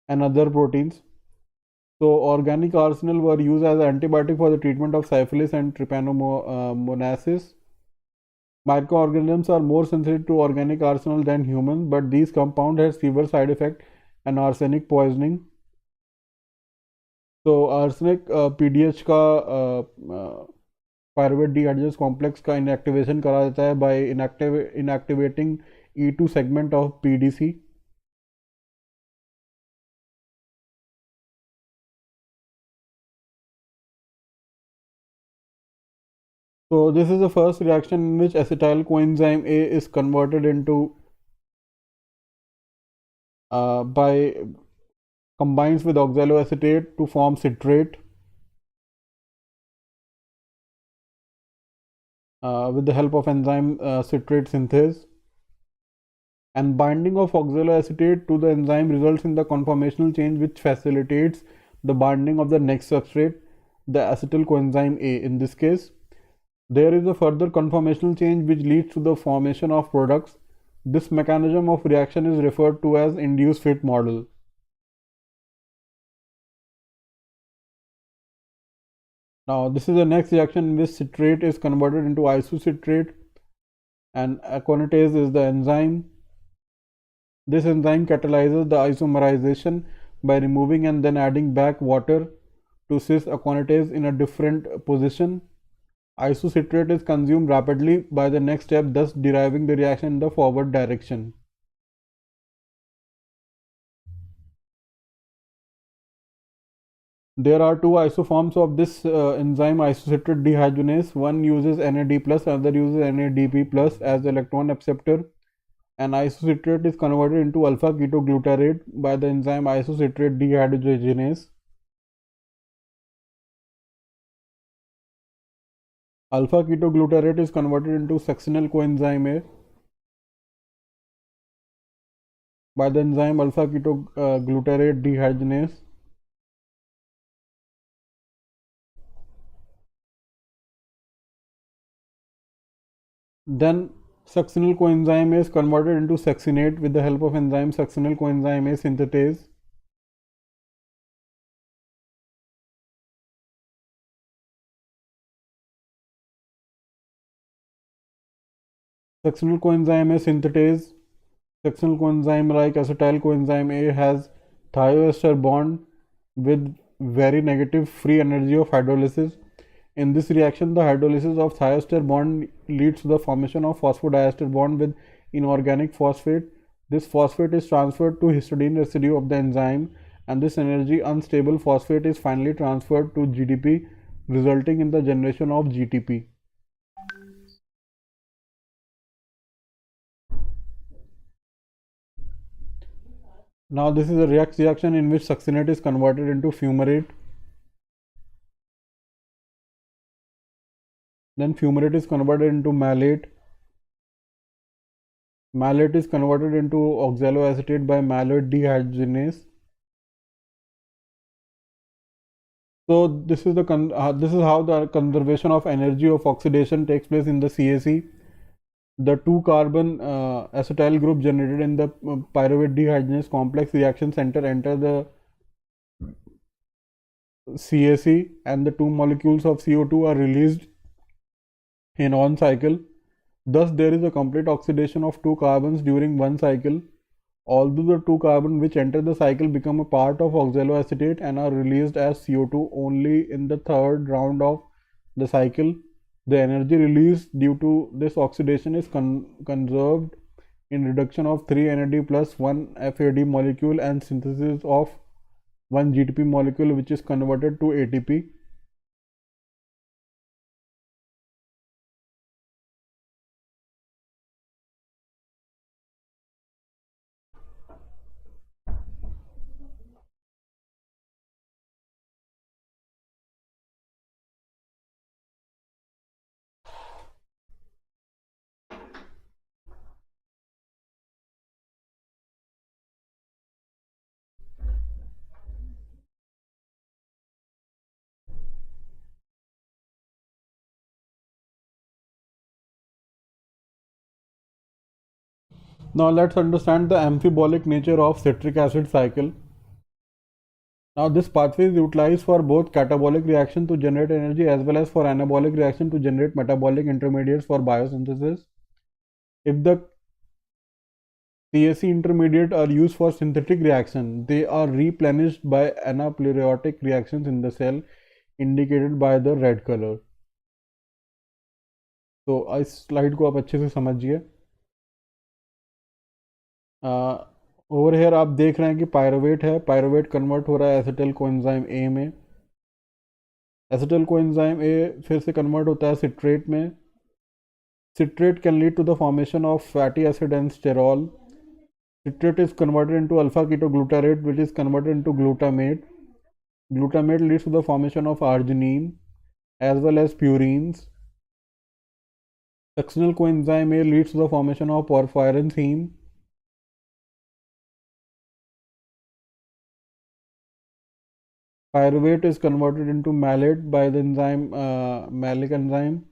and other proteins. So organic arsenal were used as an antibiotic for the treatment of syphilis and trypanomonasis. Microorganisms are more sensitive to organic arsenal than humans, but these compounds have severe side effect and arsenic poisoning. तो arsenic PDH का pyruvate dehydrogenase complex का inactivation करा देता है by inactivating E2 segment of PDC. So this is the first reaction in which acetyl coenzyme A is converted into by combines with oxaloacetate to form citrate with the help of enzyme citrate synthase. And binding of oxaloacetate to the enzyme results in the conformational change which facilitates the binding of the next substrate, the acetyl coenzyme A. In this case, there is a further conformational change which leads to the formation of products. This mechanism of reaction is referred to as induced fit model. Now, this is the next reaction in which citrate is converted into isocitrate, and aconitase is the enzyme. This enzyme catalyzes the isomerization by removing and then adding back water to cis aconitase in a different position. Isocitrate is consumed rapidly by the next step, thus deriving the reaction in the forward direction. There are two isoforms of this enzyme isocitrate dehydrogenase. One uses NAD+, another uses NADP+ as the electron acceptor. And isocitrate is converted into alpha ketoglutarate by the enzyme isocitrate dehydrogenase. Alpha ketoglutarate is converted into succinyl coenzyme A by the enzyme alpha ketoglutarate dehydrogenase. Then succinyl coenzyme A is converted into succinate with the help of enzyme succinyl coenzyme A synthetase. Succinyl coenzyme A succinyl coenzyme like acetyl coenzyme A has thioester bond with very negative free energy of hydrolysis. In this reaction, the hydrolysis of thioester bond leads to the formation of phosphodiester bond with inorganic phosphate. This phosphate is transferred to histidine residue of the enzyme, and this energy unstable phosphate is finally transferred to GDP, resulting in the generation of GTP. Now this is a reaction in which succinate is converted into fumarate. Then fumarate is converted into malate. Malate is converted into oxaloacetate by malate dehydrogenase. So this is how the conservation of energy of oxidation takes place in the CAC. The 2-carbon acetyl group generated in the pyruvate dehydrogenase complex reaction center enter the CAC, and the 2 molecules of CO2 are released in one cycle. Thus, there is a complete oxidation of 2 carbons during one cycle. Although the 2 carbons which enter the cycle become a part of oxaloacetate and are released as CO2 only in the third round of the cycle, the energy released due to this oxidation is conserved in reduction of 3 NAD plus 1 FAD molecule and synthesis of 1 GTP molecule, which is converted to ATP. Now let's understand the amphibolic nature of citric acid cycle. Now this pathway is utilized for both catabolic reaction to generate energy as well as for anabolic reaction to generate metabolic intermediates for biosynthesis. If the CSC intermediate are used for synthetic reaction, they are replenished by anaplerotic reactions in the cell indicated by the red color. तो इस slide को आप अच्छे से समझिए. Over here आप देख रहे हैं कि पायरुवेट है, पायरुवेट कन्वर्ट हो रहा है एसिटिल कोएंजाइम ए में, एसिटिल कोएंजाइम ए फिर से कन्वर्ट होता है सिट्रेट में. Citrate can lead to the formation of fatty acid and sterol. Citrate is converted into alpha ketoglutarate, which is converted into glutamate. Glutamate leads to the formation of arginine as well as purines. Succinyl coenzyme A leads to the formation of porphyrin theme. Pyruvate is converted into malate by the enzyme malic enzyme,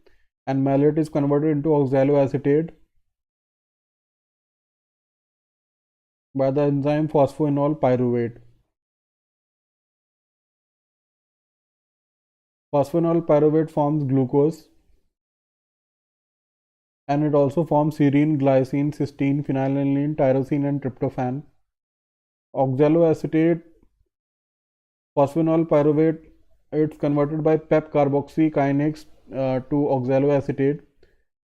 and malate is converted into oxaloacetate by the enzyme phosphoenol pyruvate. Phosphoenol pyruvate forms glucose, and it also forms serine, glycine, cysteine, phenylalanine, tyrosine, and tryptophan. Oxaloacetate, phosphoenol pyruvate, it's converted by pep carboxy kinase to oxaloacetate.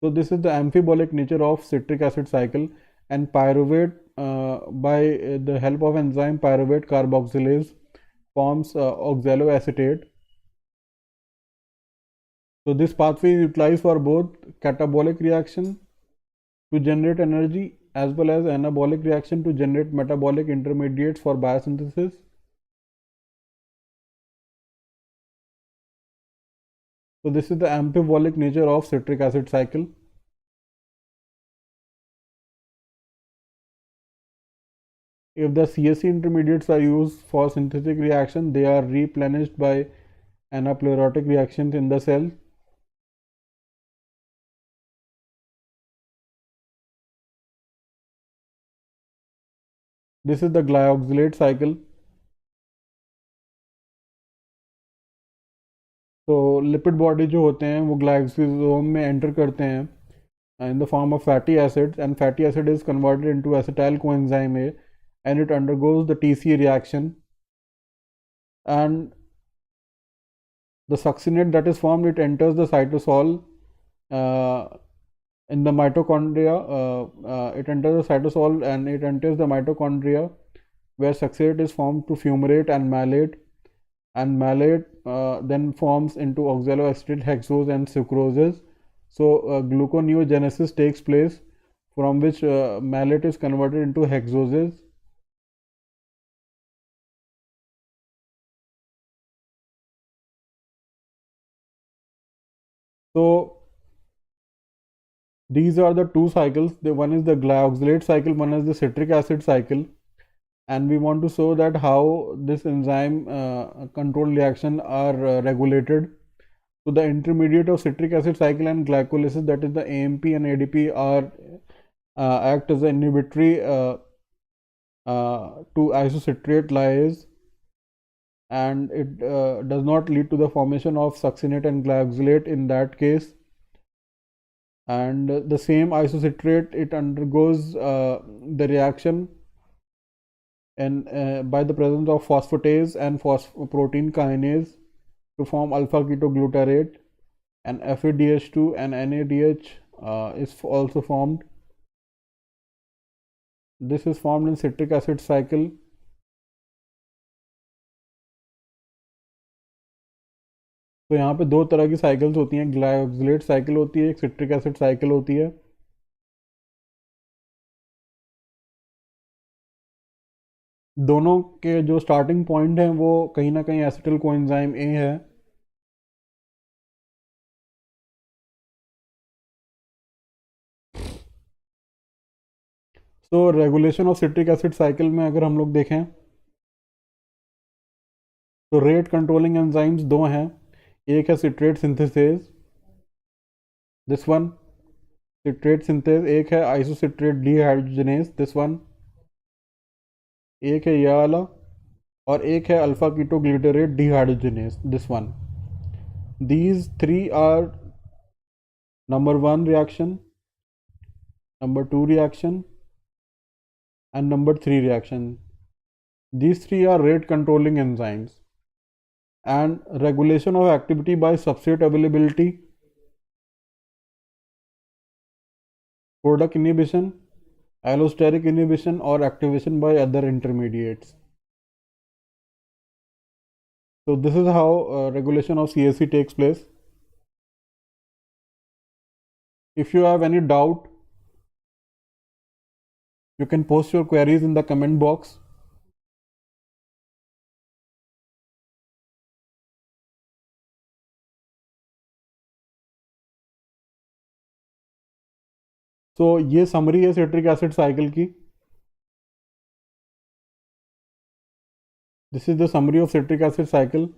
So this is the amphibolic nature of citric acid cycle, and pyruvate by the help of enzyme pyruvate carboxylase forms oxaloacetate. So this pathway is utilized for both catabolic reaction to generate energy as well as anabolic reaction to generate metabolic intermediates for biosynthesis. So this is the amphibolic nature of citric acid cycle. If the CSC intermediates are used for synthetic reaction, they are replenished by anaplerotic reactions in the cell. This is the glyoxylate cycle. तो lipid body जो होते हैं वो ग्लाइकोसोम में enter करते हैं in the form of fatty acids, and fatty acid is converted into acetyl coenzyme A, and it undergoes the TCA reaction. and the succinate that is formed, it enters the cytosol in the mitochondria. It enters the cytosol and it enters the mitochondria, where succinate is formed to fumarate and malate, and malate then forms into oxaloacetate hexose and sucroses. So gluconeogenesis takes place, from which malate is converted into hexoses. So these are the two cycles. One is the glyoxylate cycle, one is the citric acid cycle, and we want to show that how this enzyme control reaction are regulated. So the intermediate of citric acid cycle and glycolysis, that is the AMP and ADP, are act as an inhibitory to isocitrate lyase, and it does not lead to the formation of succinate and glyoxylate in that case. And the same isocitrate, it undergoes the reaction and by the presence of phosphatase and protein kinase to form alpha ketoglutarate, and FADH2 and NADH is also formed. This is formed in citric acid cycle. तो यहाँ पे दो तरह की cycles होती हैं, ग्लाइकोक्सिलेट cycle होती है, एक सिट्रिक एसिड साइकिल होती है. दोनों के जो स्टार्टिंग पॉइंट हैं वो कहीं ना कहीं एसिटिल कोएंजाइम ए है. तो regulation of citric acid cycle में अगर हम लोग देखें तो रेट कंट्रोलिंग एंजाइम्स दो हैं. एक है citrate synthase, this one, citrate synthase. एक है आइसोसिट्रेट डीहाइड्रोजनेज, दिस वन. एक है यह वाला, और एक है alpha ketoglutarate dehydrogenase, this one. These three are number 1 reaction, number 2 reaction, and number 3 reaction. These three are rate controlling enzymes, and regulation of activity by substrate availability, product inhibition, allosteric inhibition, or activation by other intermediates. So this is how regulation of CSC takes place. If you have any doubt, you can post your queries in the comment box. So ये summary है citric acid cycle की. This is the summary of citric acid cycle.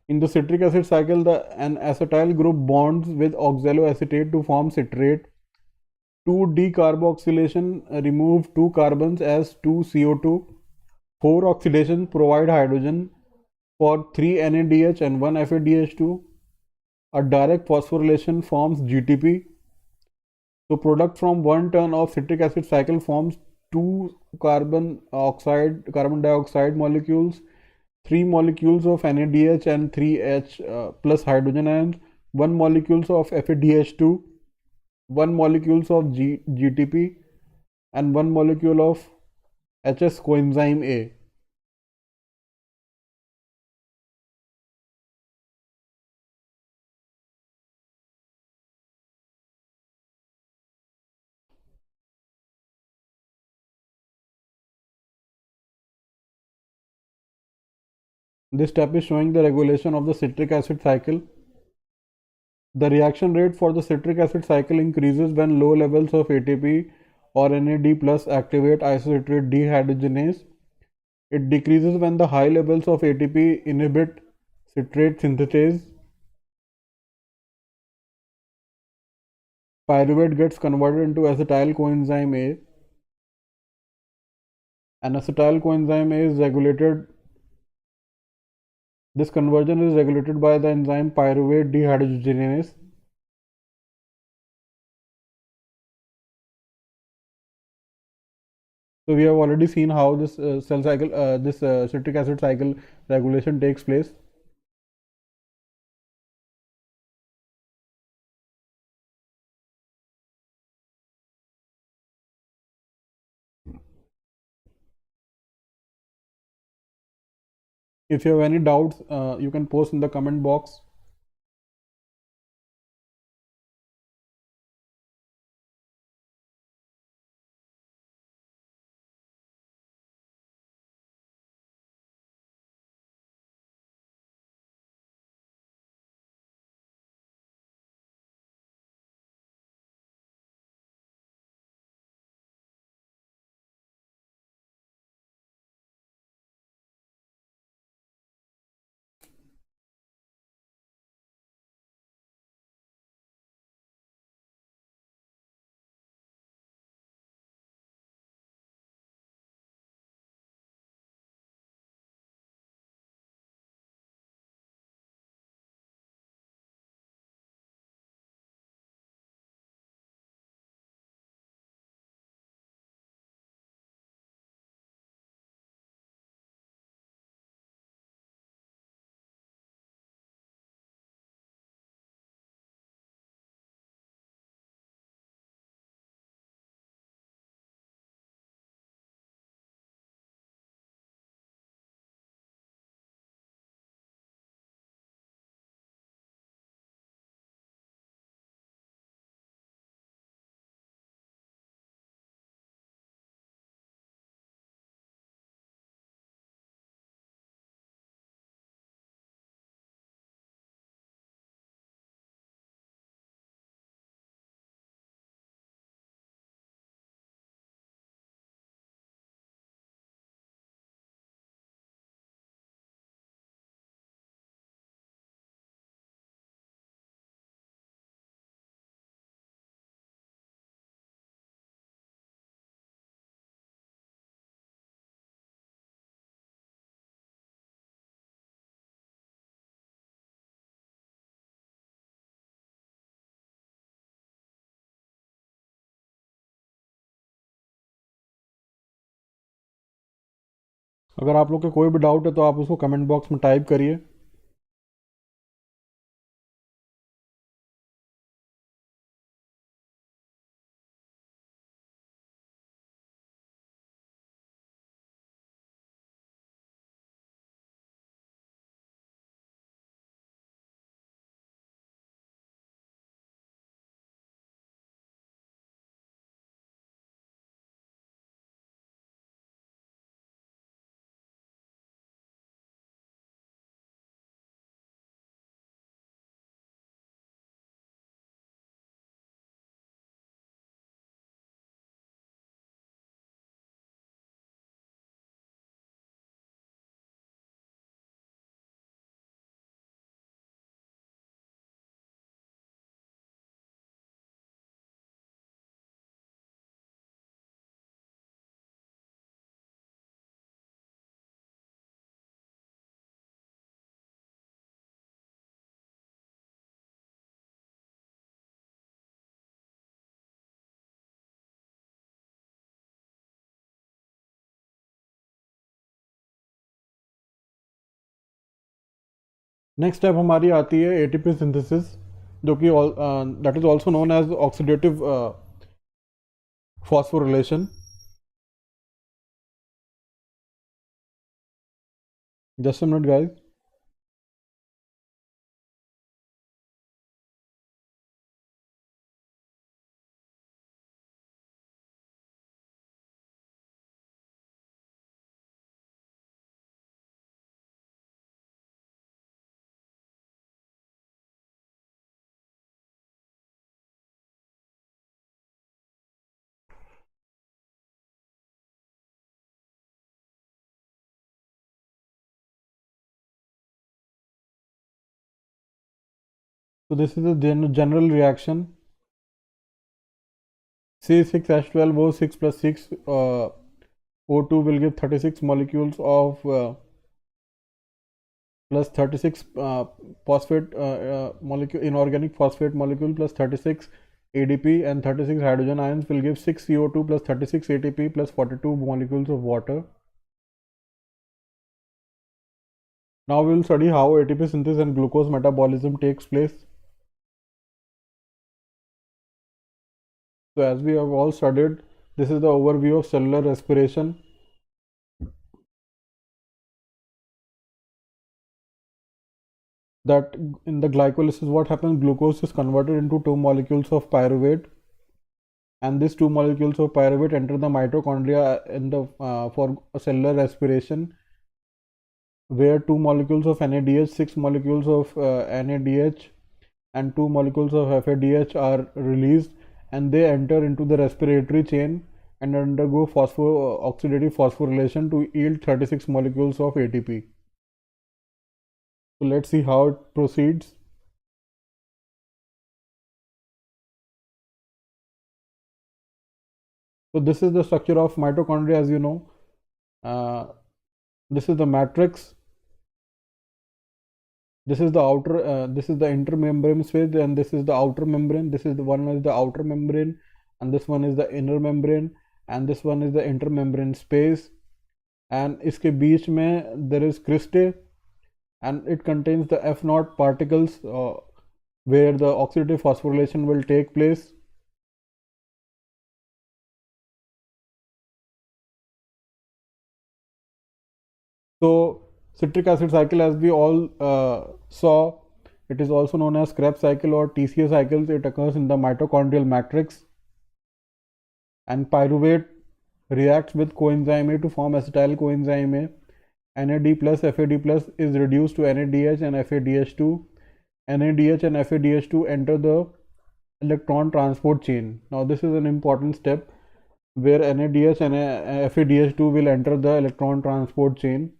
In the citric acid cycle, an acetyl group bonds with oxaloacetate to form citrate. 2-decarboxylation remove 2 carbons as 2CO2. 4 oxidation provide hydrogen for 3 NADH and 1 FADH2. A direct phosphorylation forms GTP. So product from 1 turn of citric acid cycle forms 2 carbon dioxide molecules, 3 molecules of NADH and 3 H plus hydrogen ions, 1 molecules of FADH2, 1 molecules of GTP, and 1 molecule of HS coenzyme A. This step is showing the regulation of the citric acid cycle. The reaction rate for the citric acid cycle increases when low levels of ATP or NAD plus activate isocitrate dehydrogenase. It decreases when the high levels of ATP inhibit citrate synthetase. Pyruvate gets converted into acetyl coenzyme A. And acetyl coenzyme A is regulated. This conversion is regulated by the enzyme pyruvate dehydrogenase. So So we have already seen how this cell cycle, this citric acid cycle regulation takes place. If you have any doubts, you can post in the comment box. अगर आप लोग के कोई भी doubt है तो आप उसको कमेंट बॉक्स में टाइप करिए. नेक्स्ट स्टेप हमारी आती है एटीपी सिंथेसिस, जो कि that is also known as oxidative phosphorylation. Just a minute guys. So this is a general reaction. C6H12O6 plus 6 O2 will give 36 molecules of plus 36 phosphate molecule, inorganic phosphate molecule plus 36 ADP and 36 hydrogen ions will give 6 CO2 plus 36 ATP plus 42 molecules of water. Now we will study how ATP synthesis and glucose metabolism takes place. So as we have all studied, this is the overview of cellular respiration. That in the glycolysis, what happens? Glucose is converted into 2 molecules of pyruvate, and these 2 molecules of pyruvate enter the mitochondria in the for cellular respiration, where 2 molecules of NADH, 6 molecules of NADH, and 2 molecules of FADH are released, and they enter into the respiratory chain and undergo oxidative phosphorylation to yield 36 molecules of ATP. So let's see how it proceeds. So this is the structure of mitochondria, as you know. This is the matrix. This is the outer. This is the intermembrane space, and this is the outer membrane. This is the one is the outer membrane, and this one is the inner membrane, and this one is the intermembrane space. And इसके बीच में there is cristae, and it contains the F0 particles where the oxidative phosphorylation will take place. So citric acid cycle, as we all saw, it is also known as Krebs cycle or TCA cycles. It occurs in the mitochondrial matrix, and pyruvate reacts with coenzyme A to form acetyl coenzyme A. NAD plus FAD plus is reduced to NADH and FADH2. NADH and FADH2 enter the electron transport chain. Now this is an important step where NADH and FADH2 will enter the electron transport chain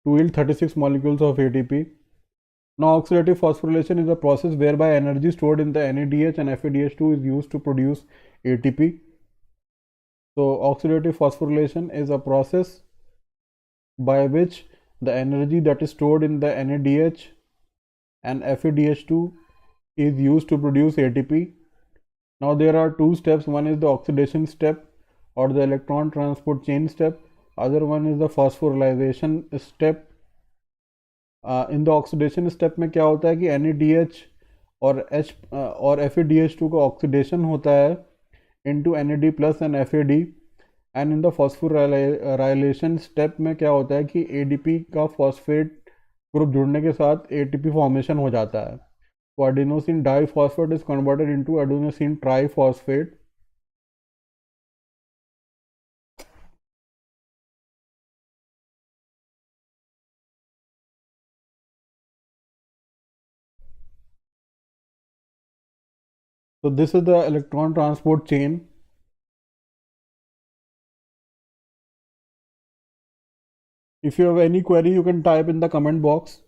to yield 36 molecules of ATP. Now oxidative phosphorylation is a process whereby energy stored in the NADH and FADH2 is used to produce ATP. So oxidative phosphorylation is a process by which the energy that is stored in the NADH and FADH2 is used to produce ATP. Now there are two steps. One is the oxidation step or the electron transport chain step. Other one is the phosphorylation step. In the oxidation step में क्या होता है कि NADH और FADH2 का oxidation होता है into NAD plus and FAD, and in the phosphorylation step में क्या होता है कि ADP का phosphate ग्रुप जुड़ने के साथ ATP फॉर्मेशन हो जाता है. So adenosine diphosphate is converted into adenosine triphosphate. So this is the electron transport chain. If you have any query, you can type in the comment box.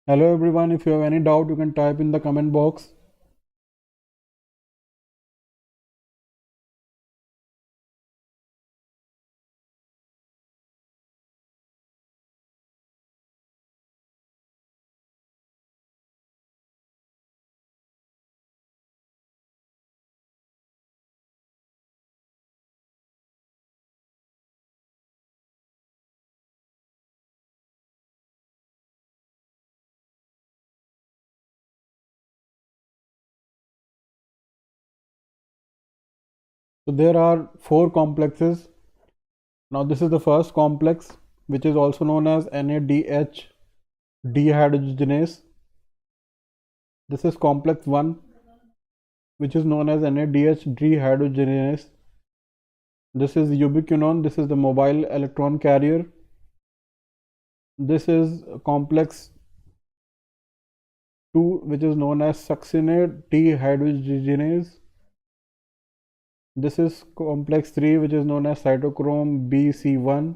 Hello everyone, if you have any doubt, you can type in the comment box. So there are 4 complexes. Now this is the first complex, which is also known as NADH dehydrogenase. This is complex 1, which is known as NADH dehydrogenase. This is ubiquinone. This is the mobile electron carrier. This is complex 2, which is known as succinate dehydrogenase. This is complex 3, which is known as cytochrome BC1.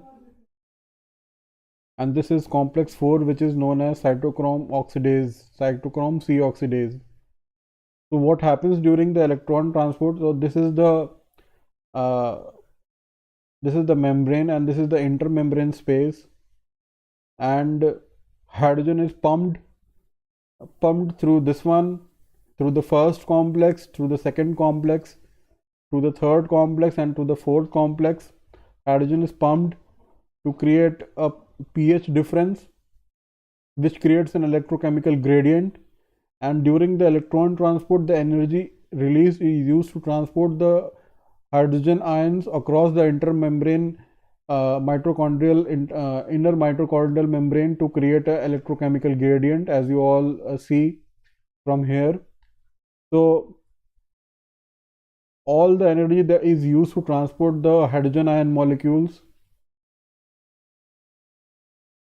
and this is complex 4, which is known as cytochrome oxidase, cytochrome C oxidase. So what happens during the electron transport? So uh, this is the membrane, and this is the intermembrane space, and hydrogen is pumped through this one, through the first complex, through the second complex, through the third complex, and to the fourth complex. Hydrogen is pumped to create a pH difference, which creates an electrochemical gradient, and during the electron transport, the energy released is used to transport the hydrogen ions across the intermembrane mitochondrial inner mitochondrial membrane to create an electrochemical gradient, as you all see from here. So all the energy that is used to transport the hydrogen ion molecules.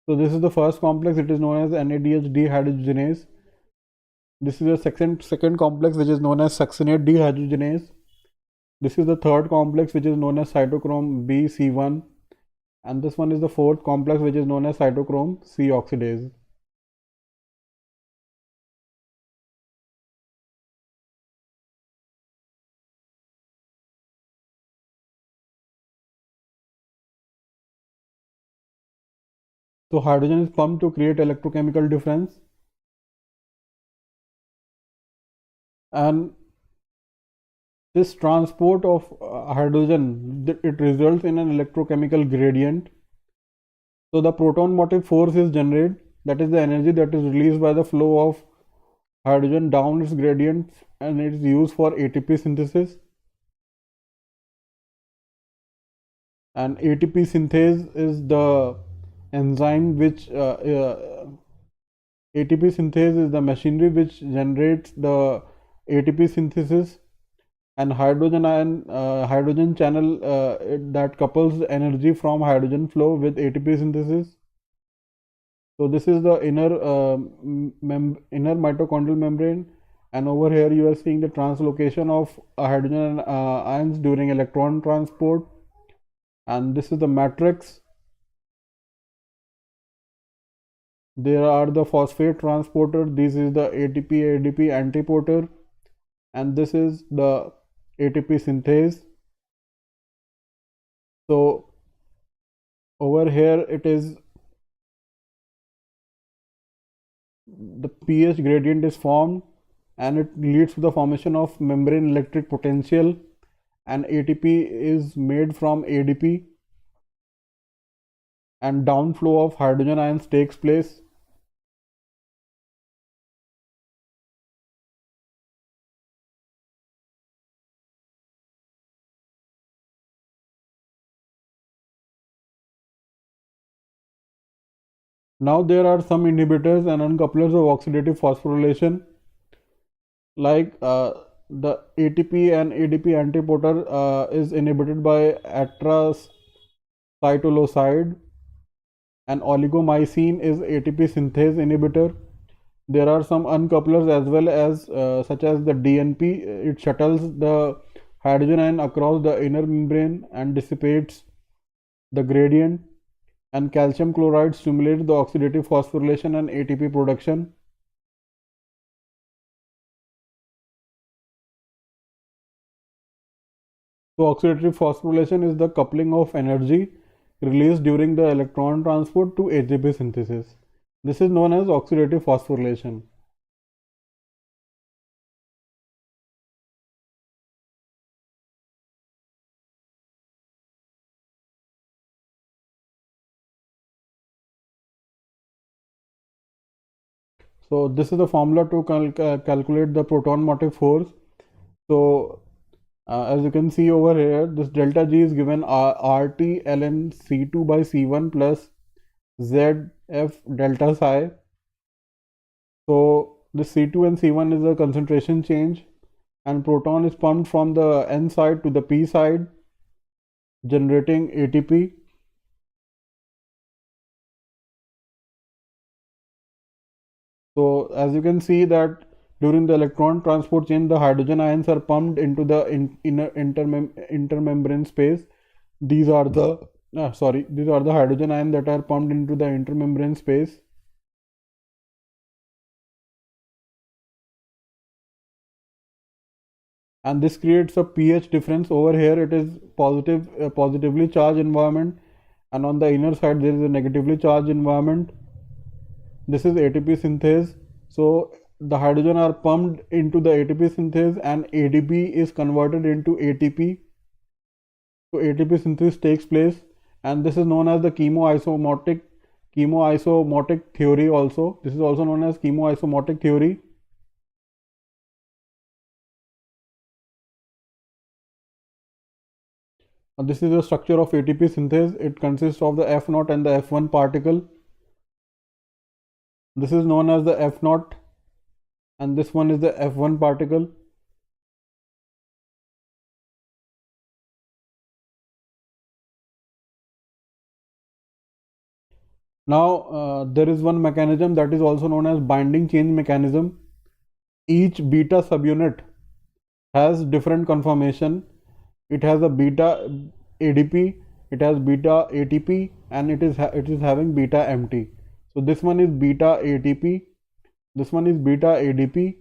So this is the first complex, it is known as NADH dehydrogenase. This is the second complex, which is known as succinate dehydrogenase. This is the third complex, which is known as cytochrome BC1, and this one is the fourth complex, which is known as cytochrome C oxidase. So hydrogen is pumped to create electrochemical difference, and this transport of hydrogen, it results in an electrochemical gradient. So the proton motive force is generated, that is the energy that is released by the flow of hydrogen down its gradient, and it is used for ATP synthesis. And ATP synthase is the enzyme which ATP synthase is the machinery which generates the ATP synthesis, and hydrogen channel that couples energy from hydrogen flow with ATP synthesis. So this is the inner mitochondrial membrane, and over here you are seeing the translocation of hydrogen ions during electron transport, and this is the matrix. There are the phosphate transporter, this is the ATP-ADP antiporter, and this is the ATP synthase. So over here it is the pH gradient is formed, and it leads to the formation of membrane electric potential, and ATP is made from ADP, and downflow of hydrogen ions takes place. Now there are some inhibitors and uncouplers of oxidative phosphorylation, like the ATP and ADP antiporter is inhibited by atracitoloside, and oligomycin is ATP synthase inhibitor. There are some uncouplers as well, as such as the DNP. It shuttles the hydrogen ion across the inner membrane and dissipates the gradient, and calcium chloride stimulates the oxidative phosphorylation and ATP production. So oxidative phosphorylation is the coupling of energy released during the electron transport to ATP synthesis. This is known as oxidative phosphorylation. So this is the formula to calculate the proton motive force. So as you can see over here, this delta G is given RT ln C2 by C1 plus ZF delta psi. So this C2 and C1 is the concentration change, and proton is pumped from the N side to the P side, generating ATP. So as you can see that during the electron transport chain, the hydrogen ions are pumped into the inner intermembrane space. These are the these are the hydrogen ions that are pumped into the intermembrane space. And this creates a pH difference. Over here it is positively charged environment, and on the inner side there is a negatively charged environment. This is ATP synthase. So the hydrogen are pumped into the ATP synthase and ADP is converted into ATP. So ATP synthesis takes place, and this is known as the chemoisomotic theory also. This is also known as chemoisomotic theory. This is the structure of ATP synthase. It consists of the F0 and the F1 particle. This is known as the F0 and this one is the F1 particle. Now there is one mechanism that is also known as binding change mechanism. Each beta subunit has different conformation. It has a beta ADP, it has beta ATP, and it is having beta MT. So this one is beta ATP, this one is beta ADP,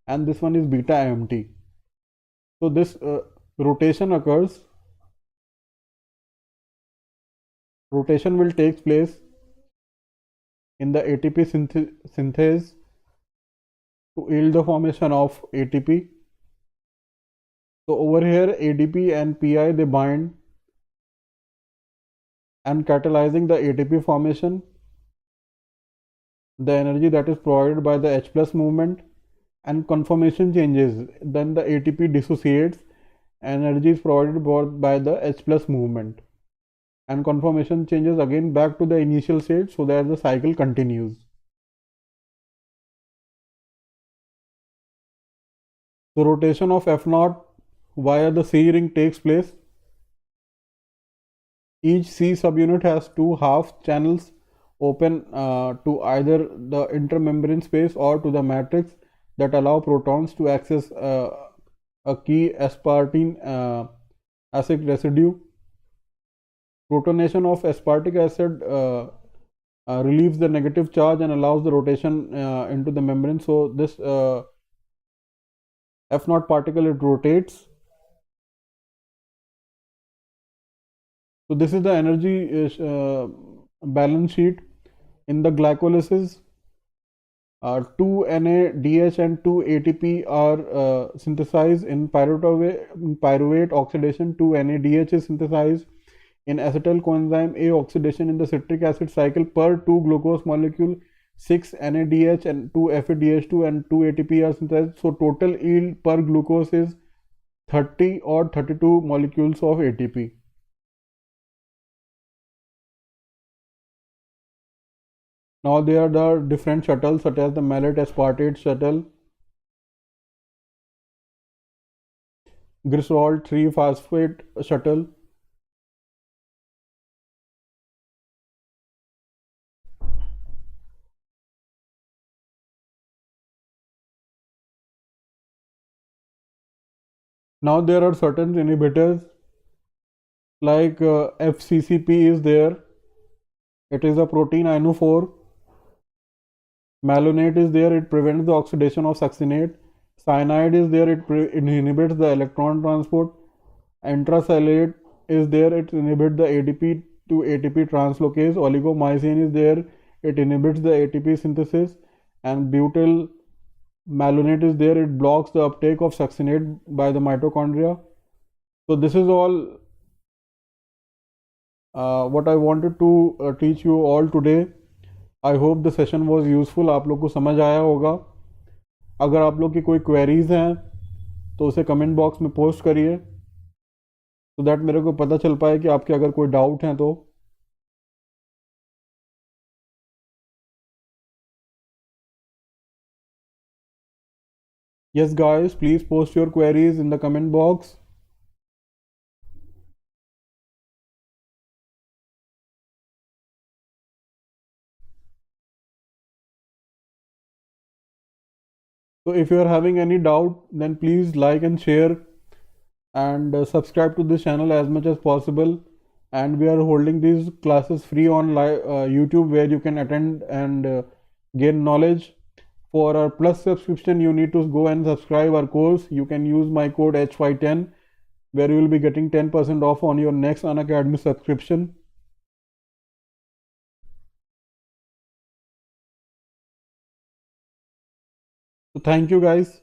and this one is beta MT. So this rotation occurs. Rotation will take place in the ATP synthase to yield the formation of ATP. So over here ADP and PI they bind and catalyzing the ATP formation. The energy that is provided by the H plus movement and conformation changes. Then the ATP dissociates. Energy is provided by the H plus movement. And conformation changes again back to the initial state so that the cycle continues. The rotation of F0 via the C ring takes place. Each C subunit has two half channels open to either the intermembrane space or to the matrix that allow protons to access a key aspartame acid residue. Protonation of aspartic acid relieves the negative charge and allows the rotation into the membrane. So this F0 particle, it rotates. So this is the energy balance sheet. In the glycolysis, 2 NADH and 2 ATP are synthesized. In pyruvate oxidation, 2 NADH is synthesized. In acetyl coenzyme A oxidation in the citric acid cycle, per 2 glucose molecule, 6 NADH and 2 FADH2 and 2 ATP are synthesized. So total yield per glucose is 30 or 32 molecules of ATP. Now there are the different shuttles such as the malate aspartate shuttle, glycerol 3-phosphate shuttle, now there are certain inhibitors like FCCP is there. It is a protein inophore. Malonate is there, it prevents the oxidation of succinate. Cyanide is there, it inhibits the electron transport. Anthracyclate is there, it inhibits the ADP to ATP translocase. Oligomycin is there, it inhibits the ATP synthesis. And butyl malonate is there, it blocks the uptake of succinate by the mitochondria. So this is all what I wanted to teach you all today. I hope the session was useful. आप लोग को समझ आया होगा. अगर आप लोग की कोई क्वेरीज हैं तो उसे कमेंट बॉक्स में पोस्ट करिए तो दैट मेरे को पता चल पाए कि आपके अगर कोई डाउट हैं तो. Yes guys, please post your queries in the comment box. So if you are having any doubt, then please like and share and subscribe to this channel as much as possible. and we are holding these classes free on YouTube, where you can attend and gain knowledge. For our plus subscription, you need to go and subscribe our course. You can use my code HY10, where you will be getting 10% off on your next Unacademy subscription. So thank you guys.